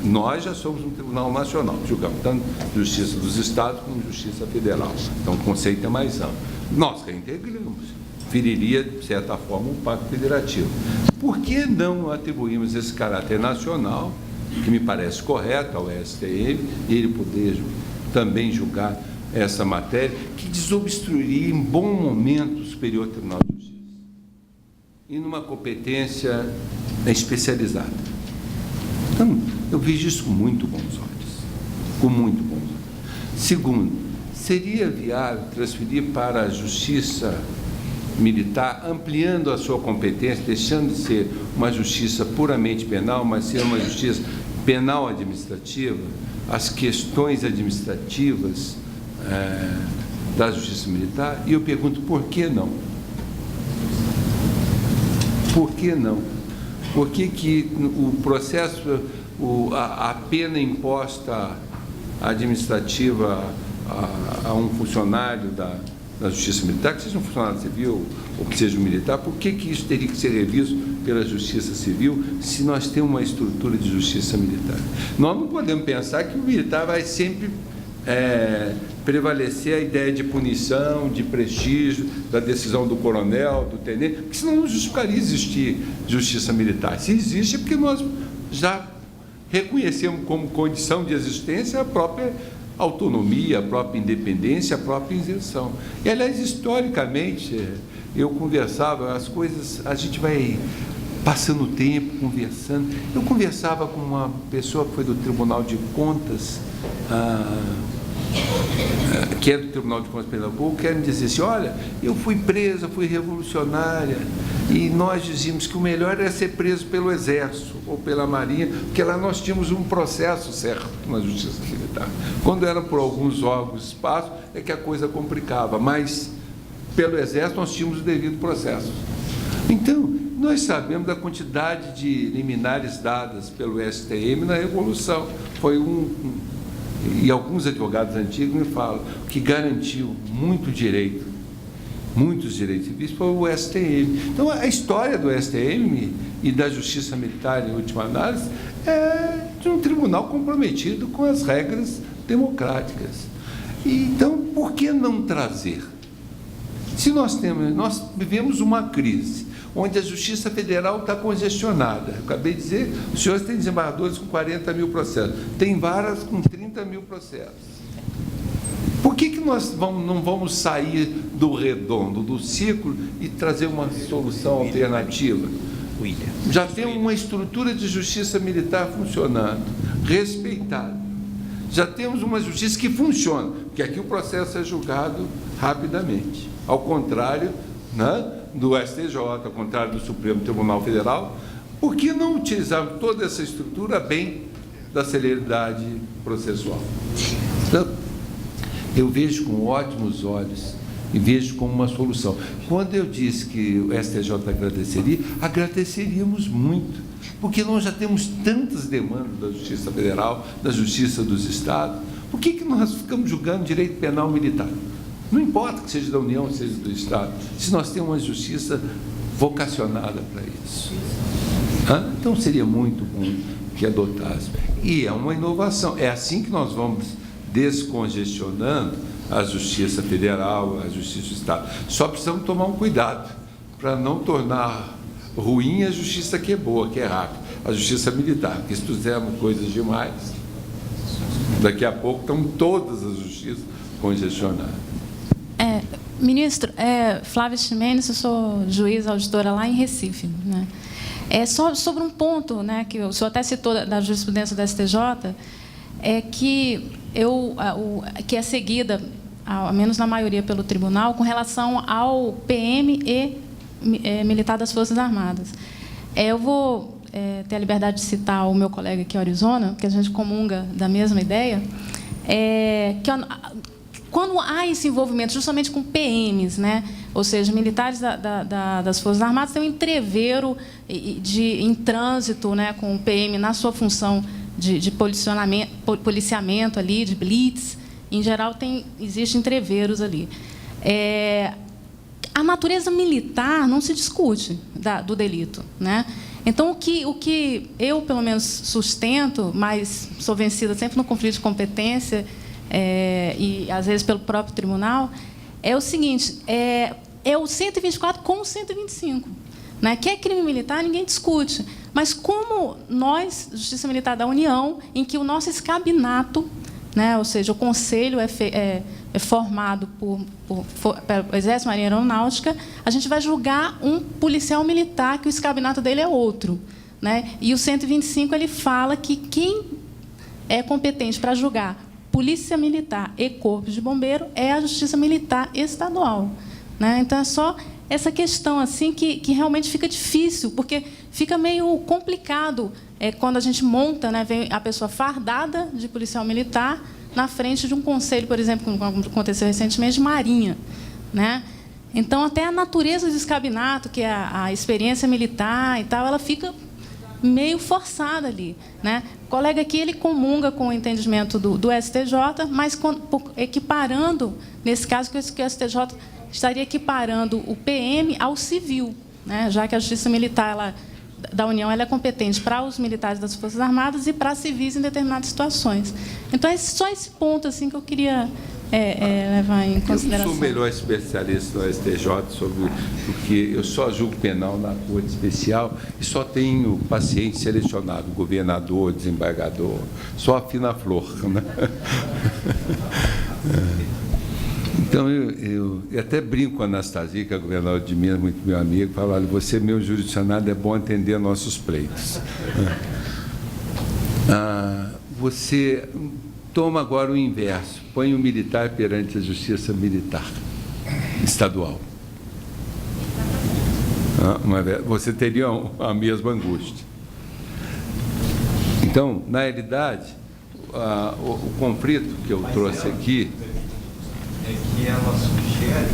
Nós já somos um tribunal nacional, julgamos tanto Justiça dos Estados como Justiça Federal. Então, o conceito é mais amplo. Nós reintegramos. Feriria, de certa forma, o pacto federativo. Por que não atribuímos esse caráter nacional, que me parece correto ao STM, ele poder também julgar essa matéria, que desobstruiria em bom momento o Superior Tribunal de Justiça, e numa competência especializada. Então, eu vejo isso com muito bons olhos, com muito bons olhos. Segundo, seria viável transferir para a Justiça Militar, ampliando a sua competência, deixando de ser uma justiça puramente penal, mas ser uma justiça penal administrativa, as questões administrativas da Justiça Militar? E eu pergunto, por que não? Por que não? Por que o processo, a pena imposta administrativa a um funcionário da Justiça Militar, que seja um funcionário civil ou que seja um militar, por que isso teria que ser revisto pela Justiça Civil se nós temos uma estrutura de Justiça Militar? Nós não podemos pensar que o militar vai sempre prevalecer a ideia de punição, de prestígio, da decisão do coronel, do tenente, porque senão não justificaria existir Justiça Militar. Se existe é porque nós já reconhecemos como condição de existência a própria autonomia, a própria independência, a própria isenção. E, aliás, historicamente, eu conversava, as coisas, a gente vai passando o tempo, conversando. Eu conversava com uma pessoa que foi do Tribunal de Contas, que é do Tribunal de Contas de Pernambuco, que me dizer assim, olha, eu fui presa, fui revolucionária, e nós dizíamos que o melhor era ser preso pelo Exército ou pela Marinha, porque lá nós tínhamos um processo certo na Justiça Militar. Quando era por alguns órgãos, espaço, é que a coisa complicava, mas pelo Exército nós tínhamos o devido processo. Então, nós sabemos da quantidade de liminares dadas pelo STM na Revolução. Foi e alguns advogados antigos me falam que garantiu muitos direitos civis foi o STM. Então, a história do STM e da Justiça Militar, em última análise, é de um tribunal comprometido com as regras democráticas. Então, por que não trazer? Se nós vivemos uma crise, onde a Justiça Federal está congestionada. Eu acabei de dizer, os senhores têm desembargadores com 40 mil processos, tem varas com 30 mil processos. Por que nós não vamos sair do redondo, do ciclo, e trazer uma solução alternativa? William. Já tem uma estrutura de justiça militar funcionando, respeitada. Já temos uma justiça que funciona, porque aqui o processo é julgado rapidamente. Ao contrário, né, do STJ, ao contrário do Supremo Tribunal Federal, por que não utilizar toda essa estrutura bem da celeridade processual? Então, eu vejo com ótimos olhos e vejo como uma solução. Quando eu disse que o STJ agradeceria, agradeceríamos muito, porque nós já temos tantas demandas da Justiça Federal, da Justiça dos Estados. Por que nós ficamos julgando direito penal militar? Não importa que seja da União, seja do Estado, se nós temos uma justiça vocacionada para isso. Então, seria muito bom que adotasse. E é uma inovação. É assim que nós vamos descongestionando a Justiça Federal, a Justiça do Estado. Só precisamos tomar um cuidado para não tornar ruim a justiça que é boa, que é rápida, a Justiça Militar, porque se fizermos coisas demais, daqui a pouco estão todas as justiças congestionadas. Ministro, Flávia Ximenes, eu sou juíza auditora lá em Recife, né? Só sobre um ponto, né, que o senhor até citou da jurisprudência do STJ, que é seguida, ao menos na maioria, pelo tribunal, com relação ao PM e militar das Forças Armadas. Eu vou ter a liberdade de citar o meu colega aqui, Arizona, que a gente comunga da mesma ideia, quando há esse envolvimento justamente com PMs, né, ou seja, militares das Forças Armadas, tem um entreveiro em trânsito, né, com o PM na sua função de policiamento ali, de blitz, em geral existe entreveros ali. A natureza militar não se discute do delito, né? Então, o que eu, pelo menos, sustento, mas sou vencida sempre no conflito de competência, e, às vezes, pelo próprio tribunal, é o seguinte, é o 124 com o 125. Né? Que é crime militar, ninguém discute. Mas como nós, Justiça Militar da União, em que o nosso escabinato, né, ou seja, o Conselho é formado pelo Exército, Marinha e Aeronáutica, a gente vai julgar um policial militar que o escabinato dele é outro. Né? E o 125 ele fala que quem é competente para julgar Polícia Militar e Corpo de Bombeiro é a Justiça Militar Estadual. Né? Então, é só essa questão assim que realmente fica difícil, porque fica meio complicado quando a gente monta, né, vem a pessoa fardada de policial militar na frente de um conselho, por exemplo, como aconteceu recentemente, de Marinha. Né? Então, até a natureza do escabinato, que é a experiência militar e tal, ela fica meio forçada ali. Né? O colega aqui ele comunga com o entendimento do STJ, mas equiparando, nesse caso, que o STJ estaria equiparando o PM ao civil, né? Já que a Justiça Militar da União ela é competente para os militares das Forças Armadas e para civis em determinadas situações. Então, é só esse ponto assim, que eu queria levar em consideração. Eu sou o melhor especialista do STJ porque eu só julgo penal na Corte Especial e só tenho paciente selecionado, governador, desembargador, só a fina flor. Né? Então, eu até brinco com a Anastasia, que é a governadora de Minas, muito meu amigo, falo, olha, você, meu jurisdicionado, é bom atender nossos pleitos. Você toma agora o inverso, põe o militar perante a Justiça Militar Estadual. Você teria a mesma angústia. Então, na realidade, o conflito que eu trouxe aqui é que ela sugere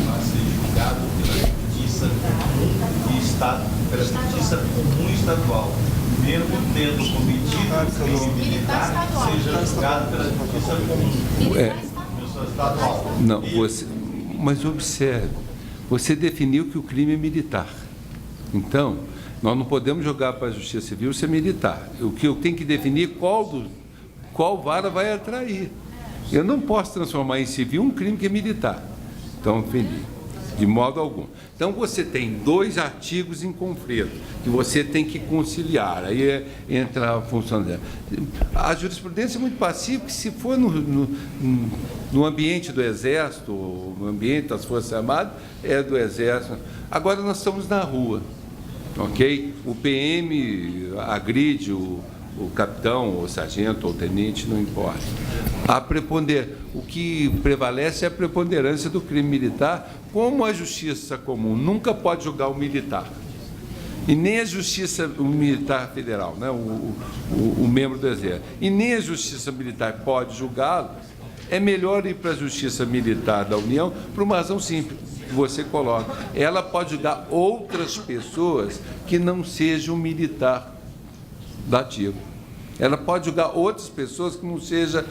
a ser julgado pela Justiça Comum de Estado, pela Justiça Comum Estadual, mesmo tendo cometido crime militar, seja julgado pela Justiça Comum Estadual. Não, mas observe, você definiu que o crime é militar. Então, nós não podemos jogar para a Justiça Civil ser militar. O que eu tenho que definir qual vara vai atrair. Eu não posso transformar em civil um crime que é militar. Então, de modo algum. Então, você tem dois artigos em conflito, que você tem que conciliar. Aí entra a função dela. A jurisprudência é muito pacífica, se for no ambiente do Exército, no ambiente das Forças Armadas, é do Exército. Agora, nós estamos na rua. ok? O PM agride o capitão, ou sargento, ou tenente, não importa. O que prevalece é a preponderância do crime militar, como a justiça comum nunca pode julgar o militar. E nem a justiça militar federal, né? o membro do Exército, e nem a justiça militar pode julgá-lo. É melhor ir para a justiça militar da União por uma razão simples, que você coloca. Ela pode julgar outras pessoas que não sejam militar da ativa. Ela pode julgar outras pessoas que não seja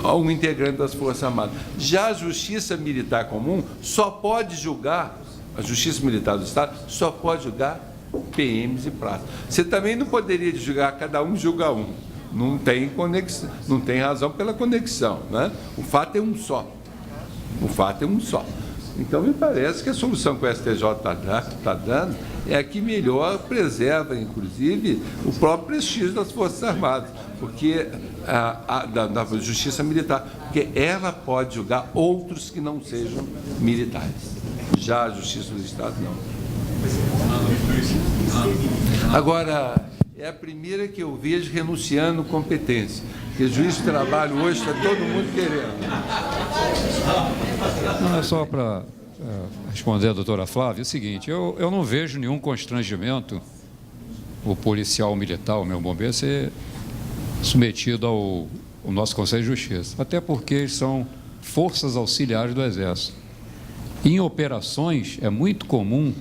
um integrante das Forças Armadas. Já a Justiça Militar Comum só pode julgar, a Justiça Militar do Estado só pode julgar PMs e praças. Você também não poderia julgar, cada um julga um. Não tem conexão, não tem razão pela conexão, né? O fato é um só. O fato é um só. Então, me parece que a solução que o STJ está dando é a que melhor preserva, inclusive, o próprio prestígio das Forças Armadas, porque da Justiça Militar, porque ela pode julgar outros que não sejam militares. Já a Justiça do Estado, não. Agora, é a primeira que eu vejo renunciando competência, porque juiz de trabalho hoje está todo mundo querendo. Não, é só para responder a doutora Flávia, é o seguinte, eu não vejo nenhum constrangimento o policial militar, o meu bombeiro, ser submetido ao nosso Conselho de Justiça, até porque eles são forças auxiliares do Exército. Em operações, é muito comum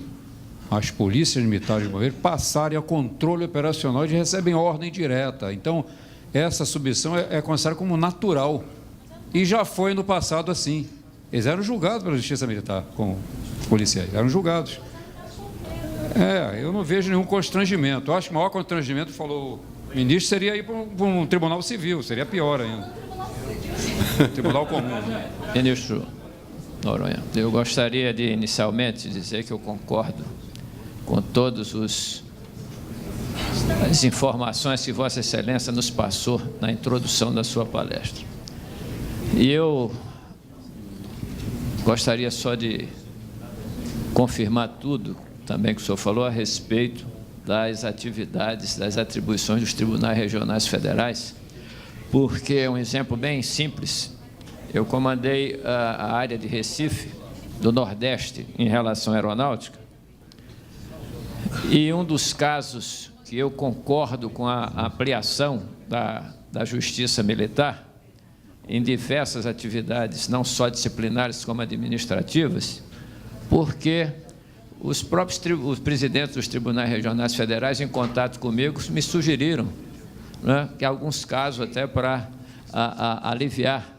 as polícias militares de bombeiros passarem a controle operacional e recebem ordem direta. Então, essa submissão é considerada como natural. E já foi no passado assim. Eles eram julgados pela Justiça Militar, como policiais, eram julgados. Eu não vejo nenhum constrangimento. Eu acho que o maior constrangimento, falou o ministro, seria ir para um tribunal civil, seria pior ainda. Tribunal comum. Ministro Noronha, eu gostaria de, inicialmente, dizer que eu concordo com todas as informações que Vossa Excelência nos passou na introdução da sua palestra. E eu gostaria só de confirmar tudo também que o senhor falou a respeito das atividades, das atribuições dos tribunais regionais federais, porque um exemplo bem simples, eu comandei a área de Recife, do Nordeste, em relação à aeronáutica, e um dos casos que eu concordo com a ampliação da Justiça Militar em diversas atividades, não só disciplinares como administrativas, porque os próprios os presidentes dos tribunais regionais federais, em contato comigo, me sugeriram, né, que alguns casos, até para aliviar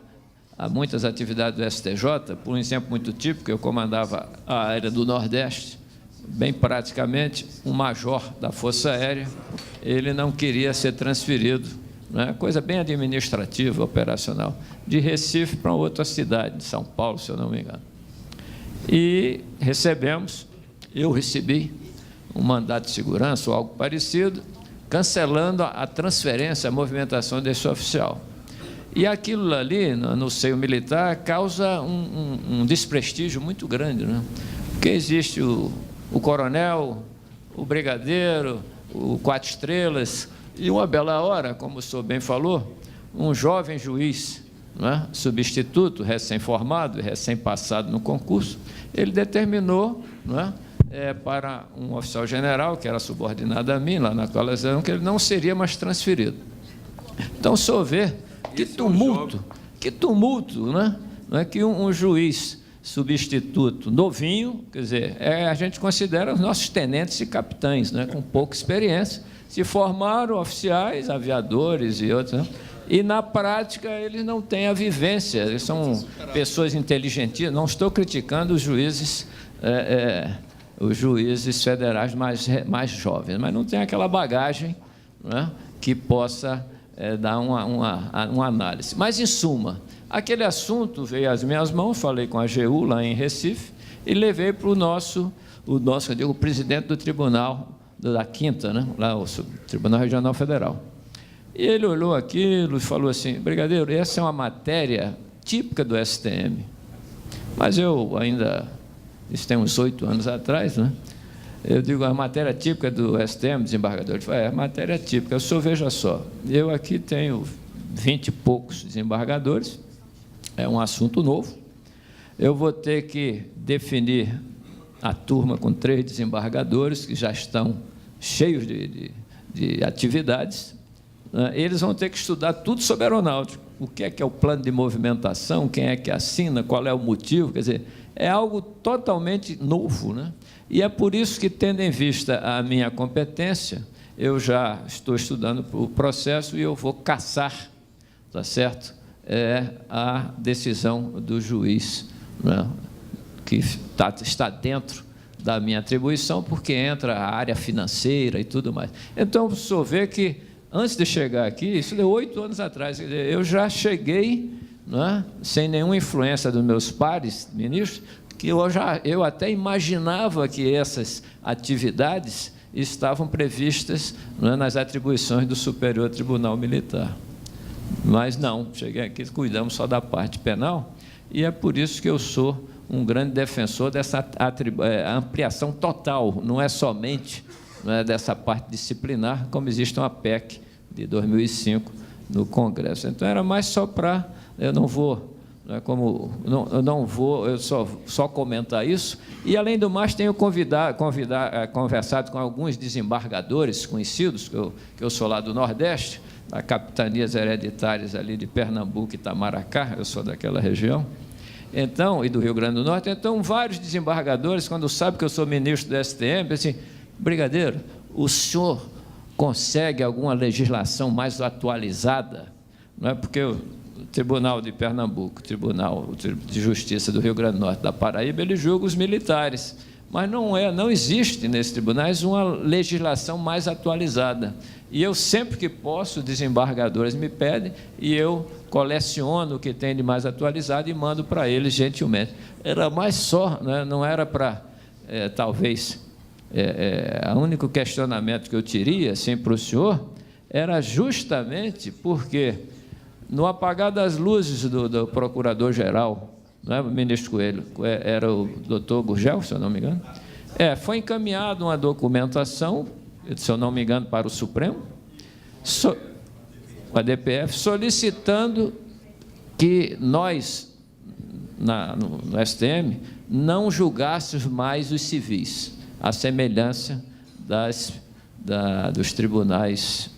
muitas atividades do STJ, por um exemplo muito típico, eu comandava a área do Nordeste, bem praticamente, um major da Força Aérea, ele não queria ser transferido, né, coisa bem administrativa, operacional, de Recife para outra cidade, de São Paulo, se eu não me engano. E eu recebi um mandato de segurança ou algo parecido, cancelando a transferência, a movimentação desse oficial. E aquilo ali, no seio militar, causa um desprestígio muito grande, né? Porque existe o coronel, o brigadeiro, o 4 estrelas, e uma bela hora, como o senhor bem falou, um jovem juiz, né, substituto, recém-formado, recém-passado no concurso, ele determinou, né, para um oficial general, que era subordinado a mim, lá naquela região, que ele não seria mais transferido. Então, o senhor vê que tumulto, né? Não é que um juiz substituto novinho, quer dizer, a gente considera os nossos tenentes e capitães, né, com pouca experiência, se formaram oficiais, aviadores e outros, né? E, na prática, eles não têm a vivência, eles são pessoas inteligentes. Não estou criticando os juízes federais mais jovens, mas não tem aquela bagagem, né, que possa dar uma análise. Mas, em suma, aquele assunto veio às minhas mãos, falei com a AGU lá em Recife e levei para o presidente do tribunal da Quinta, né, lá o Tribunal Regional Federal. E ele olhou aquilo e falou assim: brigadeiro, essa é uma matéria típica do STM. Mas eu ainda, isso tem uns 8 anos atrás, né, Eu digo, a matéria típica do STM, desembargador, ele fala, matéria típica. O senhor veja só, eu aqui tenho 20 e poucos desembargadores, é um assunto novo, eu vou ter que definir a turma com 3 desembargadores que já estão cheios de atividades, né? Eles vão ter que estudar tudo sobre aeronáutica, o que é o plano de movimentação, quem é que assina, qual é o motivo, quer dizer, é algo totalmente novo, né? E é por isso que, tendo em vista a minha competência, eu já estou estudando o processo e eu vou cassar, tá certo? A decisão do juiz, né, que está dentro da minha atribuição, porque entra a área financeira e tudo mais. Então, o senhor vê que, antes de chegar aqui, isso deu 8 anos atrás, eu já cheguei, né, sem nenhuma influência dos meus pares ministros, que eu até imaginava que essas atividades estavam previstas, né, nas atribuições do Superior Tribunal Militar. Mas não, cheguei aqui, cuidamos só da parte penal, e é por isso que eu sou um grande defensor dessa ampliação total, não é somente, né, dessa parte disciplinar, como existe uma PEC de 2005 no Congresso. Então, era mais só para... Eu não vou... eu só comentar isso. E, além do mais, tenho conversado com alguns desembargadores conhecidos, que eu sou lá do Nordeste, da capitanias hereditárias ali de Pernambuco e Itamaracá, eu sou daquela região, então, e do Rio Grande do Norte. Então, vários desembargadores, quando sabem que eu sou ministro do STM, assim, brigadeiro, o senhor consegue alguma legislação mais atualizada? Não é porque o Tribunal de Pernambuco, o Tribunal de Justiça do Rio Grande do Norte, da Paraíba, ele julga os militares, mas não existe nesses tribunais uma legislação mais atualizada. E eu, sempre que posso, desembargadores me pedem, e eu coleciono o que tem de mais atualizado e mando para eles gentilmente. Era mais só, né? Não era para, talvez, o único questionamento que eu teria, assim, para o senhor, era justamente porque, no apagar das luzes do procurador-geral, não é, o ministro Coelho, era o doutor Gurgel, se eu não me engano, foi encaminhada uma documentação, se eu não me engano, para o Supremo, a DPF, solicitando que nós, no STM, não julgássemos mais os civis, à semelhança dos tribunais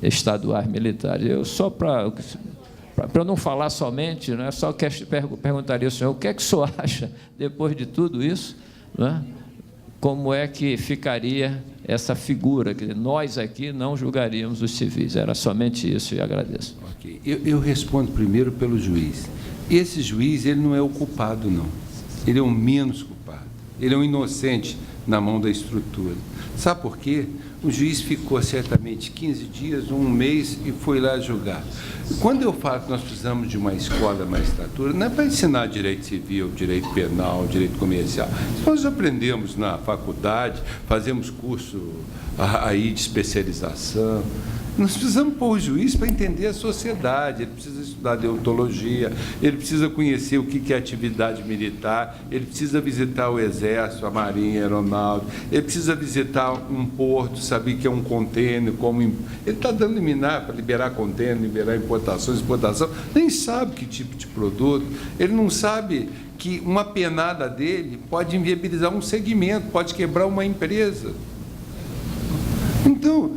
estaduais militares. Eu, só para eu não falar somente, né, só perguntaria ao senhor, o que é que o senhor acha, depois de tudo isso, né, como é que ficaria essa figura, que nós aqui não julgaríamos os civis. Era somente isso, e agradeço. Okay. Eu respondo primeiro pelo juiz. Esse juiz, ele não é o culpado, não. Ele é o menos culpado. Ele é um inocente na mão da estrutura. Sabe por quê? O juiz ficou certamente 15 dias, um mês, e foi lá julgar. Quando eu falo que nós precisamos de uma escola de magistratura, não é para ensinar direito civil, direito penal, direito comercial. Nós aprendemos na faculdade, fazemos curso aí de especialização. Nós precisamos pôr o juiz para entender a sociedade, ele precisa estudar deontologia, ele precisa conhecer o que é atividade militar, ele precisa visitar o Exército, a Marinha, a Aeronáutica, ele precisa visitar um porto, saber que é um contêiner, ele está dando liminar para liberar contêiner, liberar importações, exportação, nem sabe que tipo de produto, ele não sabe que uma penada dele pode inviabilizar um segmento, pode quebrar uma empresa. Então,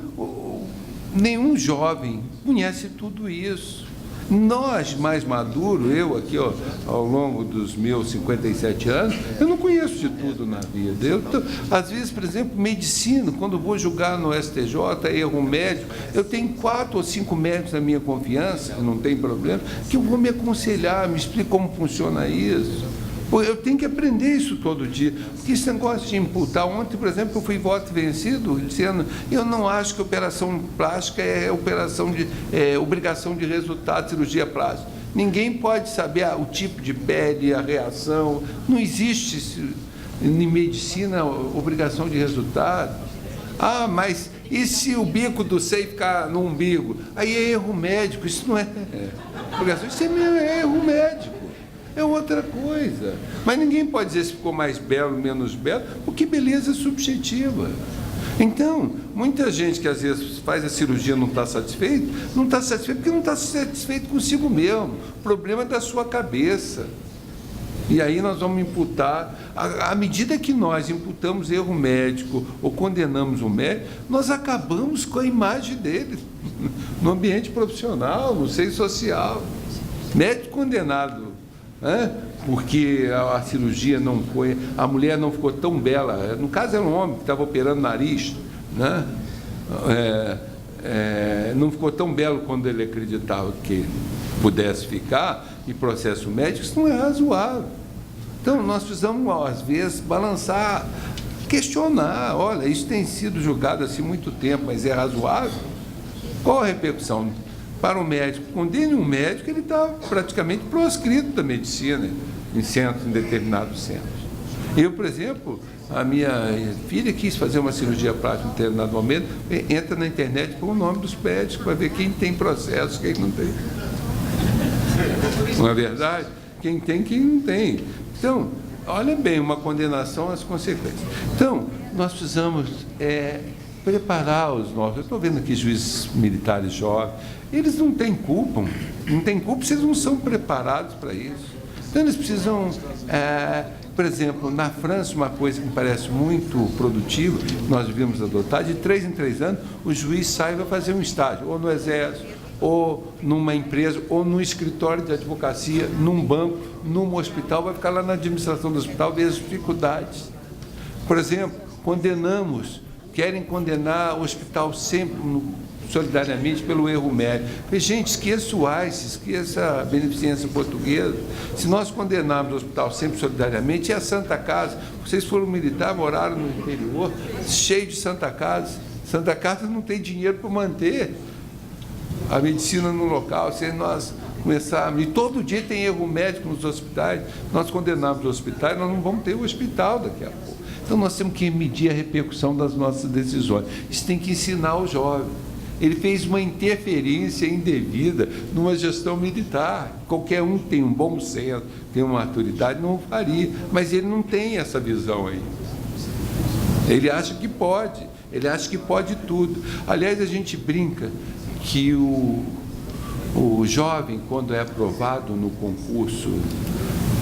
nenhum jovem conhece tudo isso. Nós, mais maduros, eu aqui, ó, ao longo dos meus 57 anos, eu não conheço de tudo na vida. Às vezes, por exemplo, medicina, quando vou julgar no STJ, erro médico, eu tenho 4 ou 5 médicos da minha confiança, que não tem problema, que eu vou me aconselhar, me explicar como funciona isso. Eu tenho que aprender isso todo dia. Porque esse negócio de imputar, ontem, por exemplo, eu fui voto vencido, dizendo, eu não acho que operação plástica é obrigação de resultado de cirurgia plástica. Ninguém pode saber o tipo de pele, a reação. Não existe em medicina obrigação de resultado. Ah, mas e se o bico do seio ficar no umbigo? Aí é erro médico, isso não é obrigação, isso é erro médico. é outra coisa. Mas ninguém pode dizer se ficou mais belo, menos belo, porque beleza é subjetiva. Então, muita gente que às vezes faz a cirurgia e não está satisfeito porque não está satisfeito consigo mesmo. O problema é da sua cabeça. E aí nós vamos imputar, à medida que nós imputamos erro médico ou condenamos o médico, nós acabamos com a imagem dele no ambiente profissional, no seio social. Médico condenado, né? Porque a cirurgia não foi, a mulher não ficou tão bela, no caso era um homem que estava operando nariz, né? Não ficou tão belo quando ele acreditava que pudesse ficar, e processo médico, isso não é razoável. Então, nós precisamos, às vezes, balançar, questionar, olha, isso tem sido julgado assim há muito tempo, mas é razoável? Qual a repercussão? Para o médico, condene um médico, ele está praticamente proscrito da medicina em determinados centros. Eu, por exemplo, a minha filha quis fazer uma cirurgia plástica em determinado momento, entra na internet com o nome dos médicos para ver quem tem processo, quem não tem. Não é verdade? Quem tem, quem não tem. Então, olha bem, uma condenação às consequências. Então, nós precisamos preparar os nossos... Eu estou vendo aqui juízes militares jovens, eles não têm culpa se eles não são preparados para isso. Então, eles precisam... por exemplo, na França, uma coisa que me parece muito produtiva, nós devíamos adotar, de 3 em 3 anos, o juiz sai e vai fazer um estágio, ou no Exército, ou numa empresa, ou num escritório de advocacia, num banco, num hospital, vai ficar lá na administração do hospital, ver as dificuldades. Por exemplo, querem condenar o hospital sempre, solidariamente, pelo erro médico. Gente, esqueça o AIS, esqueça a beneficência portuguesa. Se nós condenarmos o hospital sempre solidariamente, é a Santa Casa. Vocês foram militar, moraram no interior, cheio de Santa Casa. Santa Casa não tem dinheiro para manter a medicina no local. Se nós começarmos, e todo dia tem erro médico nos hospitais, nós condenamos os hospitais, nós não vamos ter o hospital daqui a pouco. Então, nós temos que medir a repercussão das nossas decisões. Isso tem que ensinar o jovem. Ele fez uma interferência indevida numa gestão militar. Qualquer um que tem um bom senso, tem uma maturidade, não faria. Mas ele não tem essa visão aí. Ele acha que pode tudo. Aliás, a gente brinca que o jovem, quando é aprovado no concurso,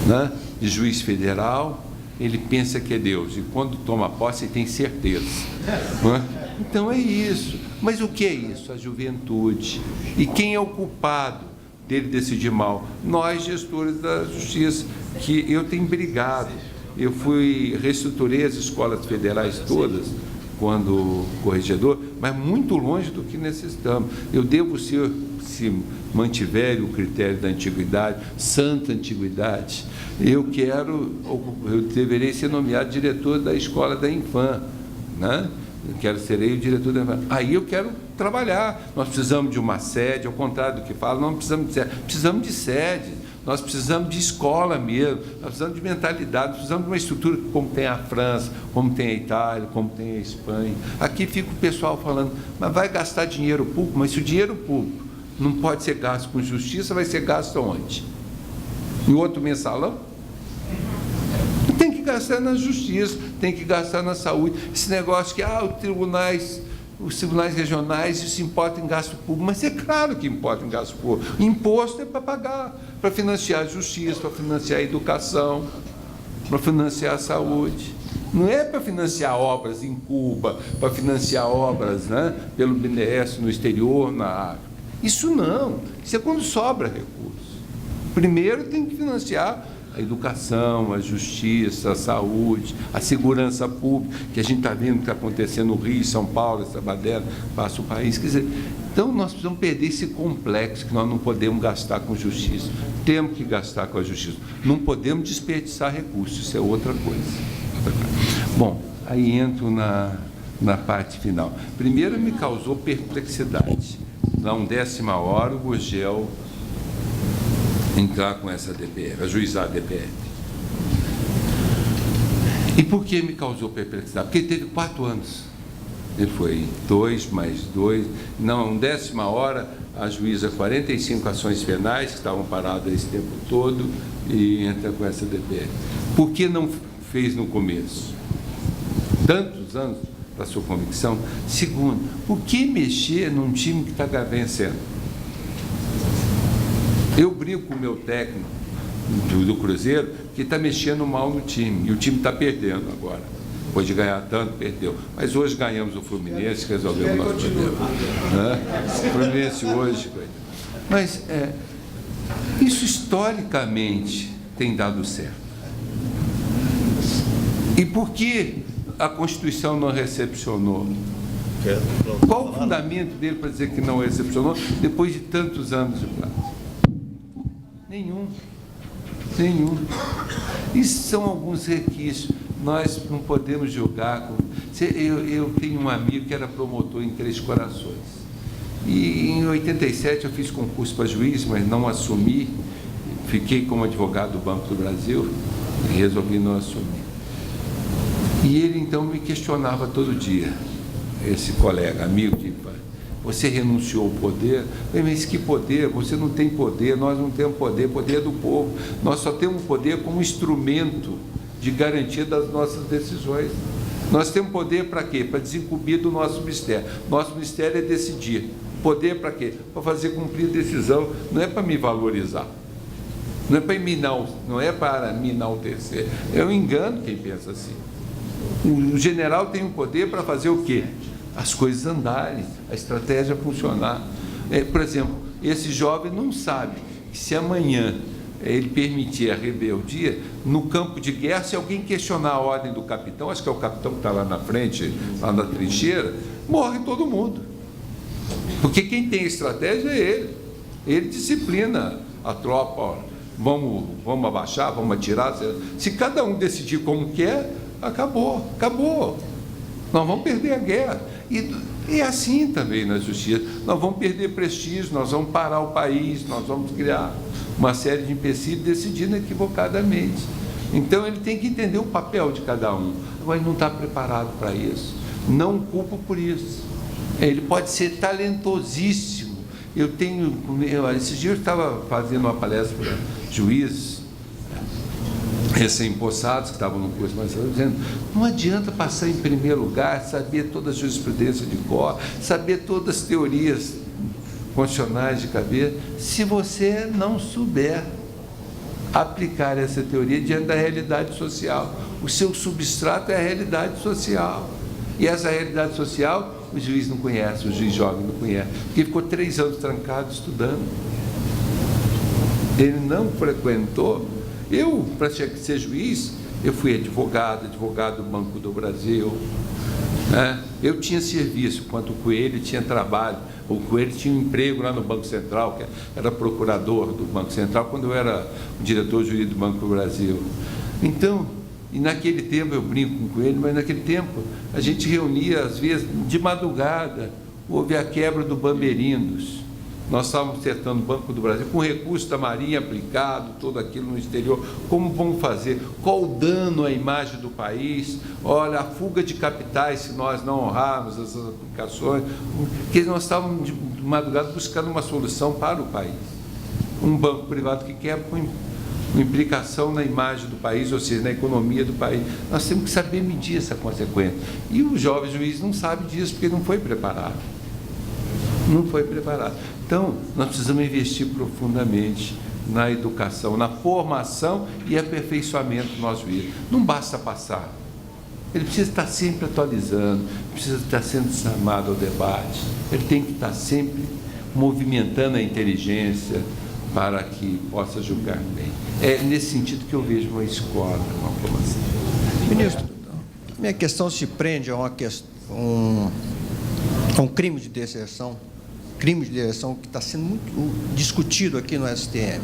né, de juiz federal, ele pensa que é Deus, e quando toma posse, ele tem certeza. Né? Então é isso. Mas o que é isso? A juventude. E quem é o culpado dele decidir mal? Nós, gestores da justiça, que eu tenho brigado. Eu reestruturei as escolas federais todas, quando corregedor, mas muito longe do que necessitamos. Eu devo ser, se mantiver o critério da antiguidade, santa antiguidade, eu deverei ser nomeado diretor da escola da Infam, né? Serei o diretor da Infam. Aí eu quero trabalhar. Nós precisamos de uma sede, ao contrário do que fala, não precisamos de sede, precisamos de sede. Nós precisamos de escola mesmo, nós precisamos de mentalidade, nós precisamos de uma estrutura como tem a França, como tem a Itália, como tem a Espanha. Aqui fica o pessoal falando, mas vai gastar dinheiro público, mas se o dinheiro público não pode ser gasto com justiça, vai ser gasto onde? Em outro mensalão? Tem que gastar na justiça, tem que gastar na saúde. Esse negócio que, os tribunais regionais, isso importa em gasto público, mas é claro que importa em gasto público. Imposto é para pagar, para financiar a justiça, para financiar a educação, para financiar a saúde. Não é para financiar obras em Cuba, para financiar obras, né, pelo BNDES no exterior, na África. Isso não, isso é quando sobra recurso. Primeiro tem que financiar a educação, a justiça, a saúde, a segurança pública, que a gente está vendo que está acontecendo no Rio, São Paulo, essa baderna, passa o país. Quer dizer, então nós precisamos perder esse complexo que nós não podemos gastar com justiça. Temos que gastar com a justiça. Não podemos desperdiçar recursos, isso é outra coisa. Bom, aí entro na parte final. Primeiro me causou perplexidade. Na 10ª hora, o Gurgel entrar com essa DPF, ajuizar a DPF. E por que me causou perplexidade? Porque ele teve 4 anos. Ele foi 2 mais 2. Não, 10ª hora, a juíza 45 ações penais que estavam paradas esse tempo todo e entra com essa DPF. Por que não fez no começo? Tantos anos para sua convicção. Segundo, por que mexer num time que está vencendo? Eu brinco com o meu técnico do Cruzeiro que está mexendo mal no time e o time está perdendo agora. Depois de ganhar tanto, perdeu. Mas hoje ganhamos o Fluminense, resolveu o nosso problema. O Fluminense hoje. Mas isso historicamente tem dado certo. E por que a Constituição não recepcionou? Qual o fundamento dele para dizer que não recepcionou depois de tantos anos de prazo? Nenhum. Isso são alguns requisitos. Nós não podemos julgar. Eu tenho um amigo que era promotor em Três Corações. E em 87 eu fiz concurso para juiz, mas não assumi. Fiquei como advogado do Banco do Brasil e resolvi não assumir. E ele então me questionava todo dia, esse colega, amigo de infância. Você renunciou ao poder? Eu falei, mas que poder? Você não tem poder, nós não temos poder, poder é do povo. Nós só temos poder como instrumento de garantia das nossas decisões. Nós temos poder para quê? Para desincumbir do nosso ministério. Nosso ministério é decidir. Poder para quê? Para fazer cumprir a decisão, não é para me valorizar. Não é para me enaltecer. É um engano quem pensa assim. O general tem um poder para fazer o quê? As coisas andarem, a estratégia funcionar. Por exemplo, esse jovem não sabe que se amanhã ele permitir a rebeldia, no campo de guerra, se alguém questionar a ordem do capitão, acho que é o capitão que está lá na frente, lá na trincheira, morre todo mundo. Porque quem tem estratégia é ele. Ele disciplina a tropa, ó, vamos abaixar, vamos atirar. Se cada um decidir como quer, acabou. Nós vamos perder a guerra. E assim também na justiça. Nós vamos perder prestígio, nós vamos parar o país, nós vamos criar uma série de empecilhos decidindo equivocadamente. Então ele tem que entender o papel de cada um. Agora ele não está preparado para isso. Não o culpo por isso. Ele pode ser talentosíssimo. Esses dias eu estava fazendo uma palestra para juízes recém-possados que estavam no curso, mas estavam dizendo, não adianta passar em primeiro lugar, saber toda a jurisprudência de cor, saber todas as teorias constitucionais de cabeça, se você não souber aplicar essa teoria diante da realidade social. O seu substrato é a realidade social. E essa realidade social, o juiz não conhece, o juiz jovem não conhece, porque ficou 3 anos trancado estudando. Ele não frequentou. Eu, para ser juiz, eu fui advogado do Banco do Brasil. Eu tinha serviço, enquanto o Coelho tinha trabalho. O Coelho tinha um emprego lá no Banco Central, que era procurador do Banco Central, quando eu era o diretor jurídico do Banco do Brasil. Então, e naquele tempo, eu brinco com o Coelho, mas naquele tempo a gente reunia, às vezes, de madrugada, houve a quebra do Bamberindos. Nós estávamos acertando o Banco do Brasil, com recurso da Marinha aplicado, tudo aquilo no exterior. Como vamos fazer? Qual o dano à imagem do país? Olha, a fuga de capitais, se nós não honrarmos essas aplicações. Porque nós estávamos de madrugada buscando uma solução para o país. Um banco privado que quebra com implicação na imagem do país, ou seja, na economia do país. Nós temos que saber medir essa consequência. E o jovem juiz não sabe disso, porque não foi preparado. Não foi preparado. Então, nós precisamos investir profundamente na educação, na formação e aperfeiçoamento do nosso juiz. Não basta passar. Ele precisa estar sempre atualizando, precisa estar sendo chamado ao debate, ele tem que estar sempre movimentando a inteligência para que possa julgar bem. É nesse sentido que eu vejo uma escola, uma formação. Ministro, minha questão se prende a um crime de deserção que está sendo muito discutido aqui no STM.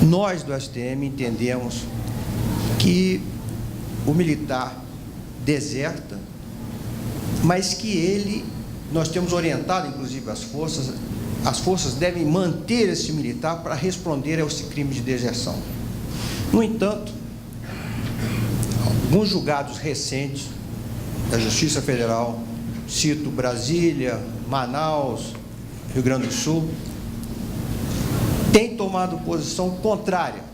Nós do STM entendemos que o militar deserta, mas que nós temos orientado, inclusive, as forças devem manter esse militar para responder a esse crime de deserção. No entanto, alguns julgados recentes da Justiça Federal, cito Brasília, Manaus, Rio Grande do Sul, tem tomado posição contrária,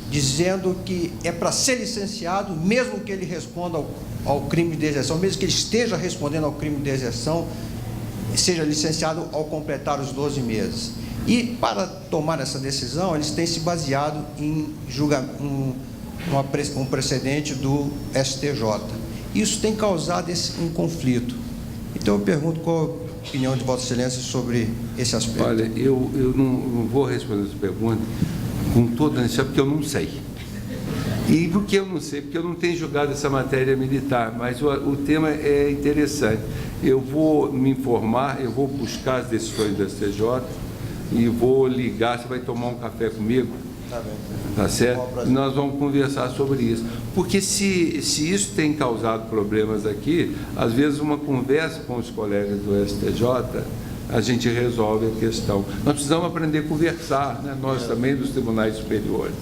dizendo que é para ser licenciado, mesmo que ele responda ao crime de deserção, mesmo que ele esteja respondendo ao crime de deserção, seja licenciado ao completar os 12 meses. E, para tomar essa decisão, eles têm se baseado em um precedente do STJ. Isso tem causado um conflito. Então, eu pergunto qual a opinião de Vossa Excelência sobre esse aspecto. Olha, eu não vou responder essa pergunta com toda a porque eu não sei. E por que eu não sei? Porque eu não tenho julgado essa matéria militar, mas o tema é interessante. Eu vou me informar, eu vou buscar as decisões do STJ e vou ligar, você vai tomar um café comigo? Tá bem. Tá certo? Nós vamos conversar sobre isso. Porque se isso tem causado problemas aqui, às vezes uma conversa com os colegas do STJ, a gente resolve a questão. Nós precisamos aprender a conversar, né? Nós também dos tribunais superiores.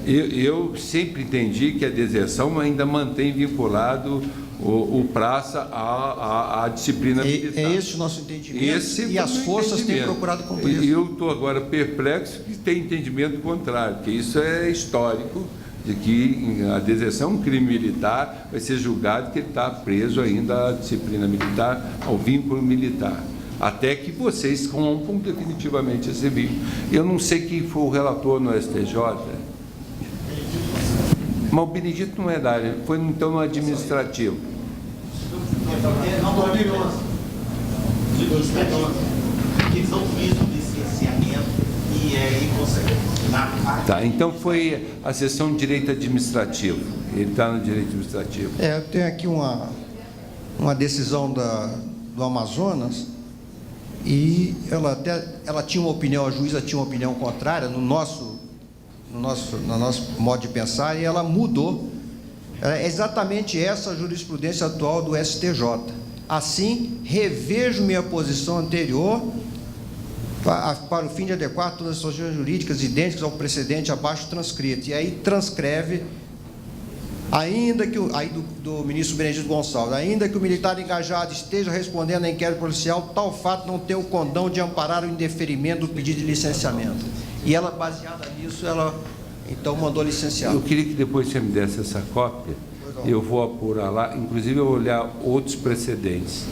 Eu sempre entendi que a deserção ainda mantém vinculado o praça à disciplina militar. É esse o nosso entendimento, e as forças têm procurado cumprir. E eu estou agora perplexo que tem entendimento contrário, porque isso é histórico, de que a deserção é um crime militar, vai ser julgado que ele está preso ainda à disciplina militar, ao vínculo militar, até que vocês rompam definitivamente esse vínculo. Eu não sei quem foi o relator no STJ, mas o Benedito não é da área, foi então no administrativo. Eles não fiz o licenciamento e é inconsequente. Tá, então foi a sessão de direito administrativo. Ele está no direito administrativo. Eu tenho aqui uma decisão do Amazonas, e ela tinha uma opinião, a juíza tinha uma opinião contrária no nosso modo de pensar, e ela mudou. É exatamente essa a jurisprudência atual do STJ. Assim, revejo minha posição anterior para o fim de adequar todas as soluções jurídicas idênticas ao precedente abaixo transcrito. E aí transcreve, ainda que aí do ministro Benedito Gonçalves, ainda que o militar engajado esteja respondendo a inquérito policial, tal fato não tem o condão de amparar o indeferimento do pedido de licenciamento. E ela, baseada nisso, ela então mandou licenciar. Eu queria que depois você me desse essa cópia. Eu vou apurar lá, inclusive eu vou olhar outros precedentes.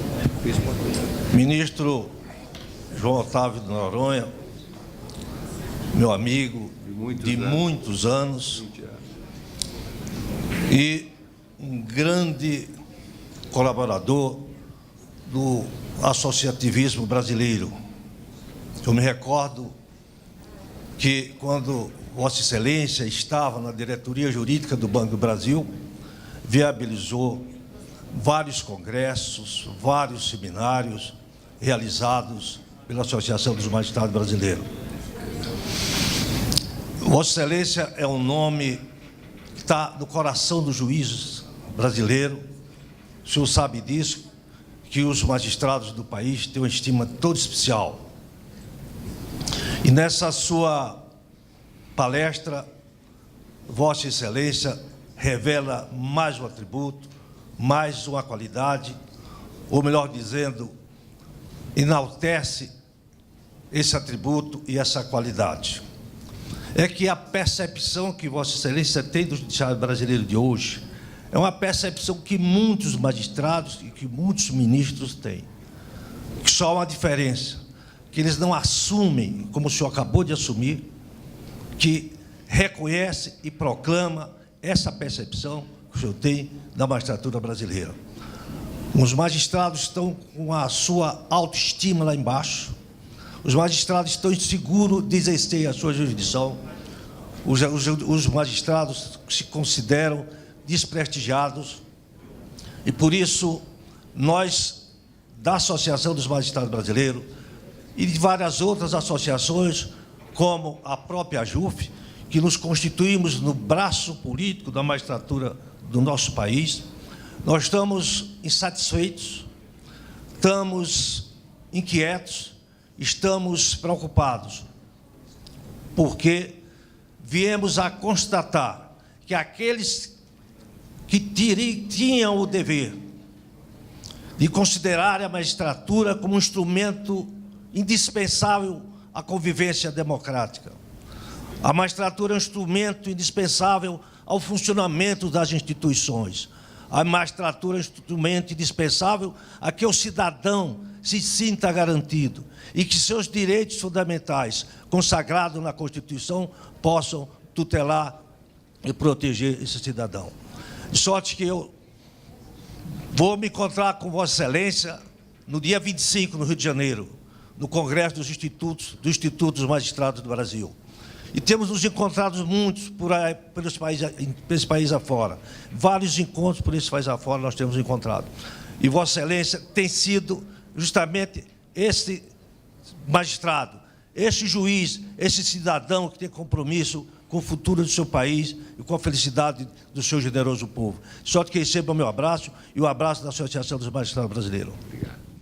Ministro João Otávio de Noronha, meu amigo de muitos anos, e um grande colaborador do associativismo brasileiro. Eu me recordo que quando Vossa Excelência estava na diretoria jurídica do Banco do Brasil, viabilizou vários congressos, vários seminários realizados pela Associação dos Magistrados Brasileiros. Vossa Excelência é um nome que está no coração dos juízes brasileiros. O senhor sabe disso, que os magistrados do país têm uma estima toda especial. E nessa sua palestra, Vossa Excelência revela mais um atributo, mais uma qualidade, ou melhor dizendo, enaltece esse atributo e essa qualidade. É que a percepção que Vossa Excelência tem do Judiciário brasileiro de hoje é uma percepção que muitos magistrados e que muitos ministros têm. Que só há uma diferença, que eles não assumem, como o senhor acabou de assumir, que reconhece e proclama essa percepção que o senhor tem da magistratura brasileira. Os magistrados estão com a sua autoestima lá embaixo, os magistrados estão inseguros de exercer a sua jurisdição, os magistrados se consideram desprestigiados, e por isso nós, da Associação dos Magistrados Brasileiros e de várias outras associações, como a própria AJUF, que nos constituímos no braço político da magistratura do nosso país, nós estamos insatisfeitos, estamos inquietos, estamos preocupados, porque viemos a constatar que aqueles que tinham o dever de considerar a magistratura como um instrumento indispensável à convivência democrática. A magistratura é um instrumento indispensável ao funcionamento das instituições. A magistratura é um instrumento indispensável a que o cidadão se sinta garantido e que seus direitos fundamentais, consagrados na Constituição, possam tutelar e proteger esse cidadão. De sorte que eu vou me encontrar com Vossa Excelência no dia 25, no Rio de Janeiro, no Congresso dos Institutos dos Magistrados do Brasil. E temos nos encontrado muitos pelos países afora. Vários encontros por esse país afora nós temos encontrado. E Vossa Excelência tem sido justamente esse magistrado, esse juiz, esse cidadão que tem compromisso com o futuro do seu país e com a felicidade do seu generoso povo. Só que receba o meu abraço e o abraço da Associação dos Magistrados Brasileiros.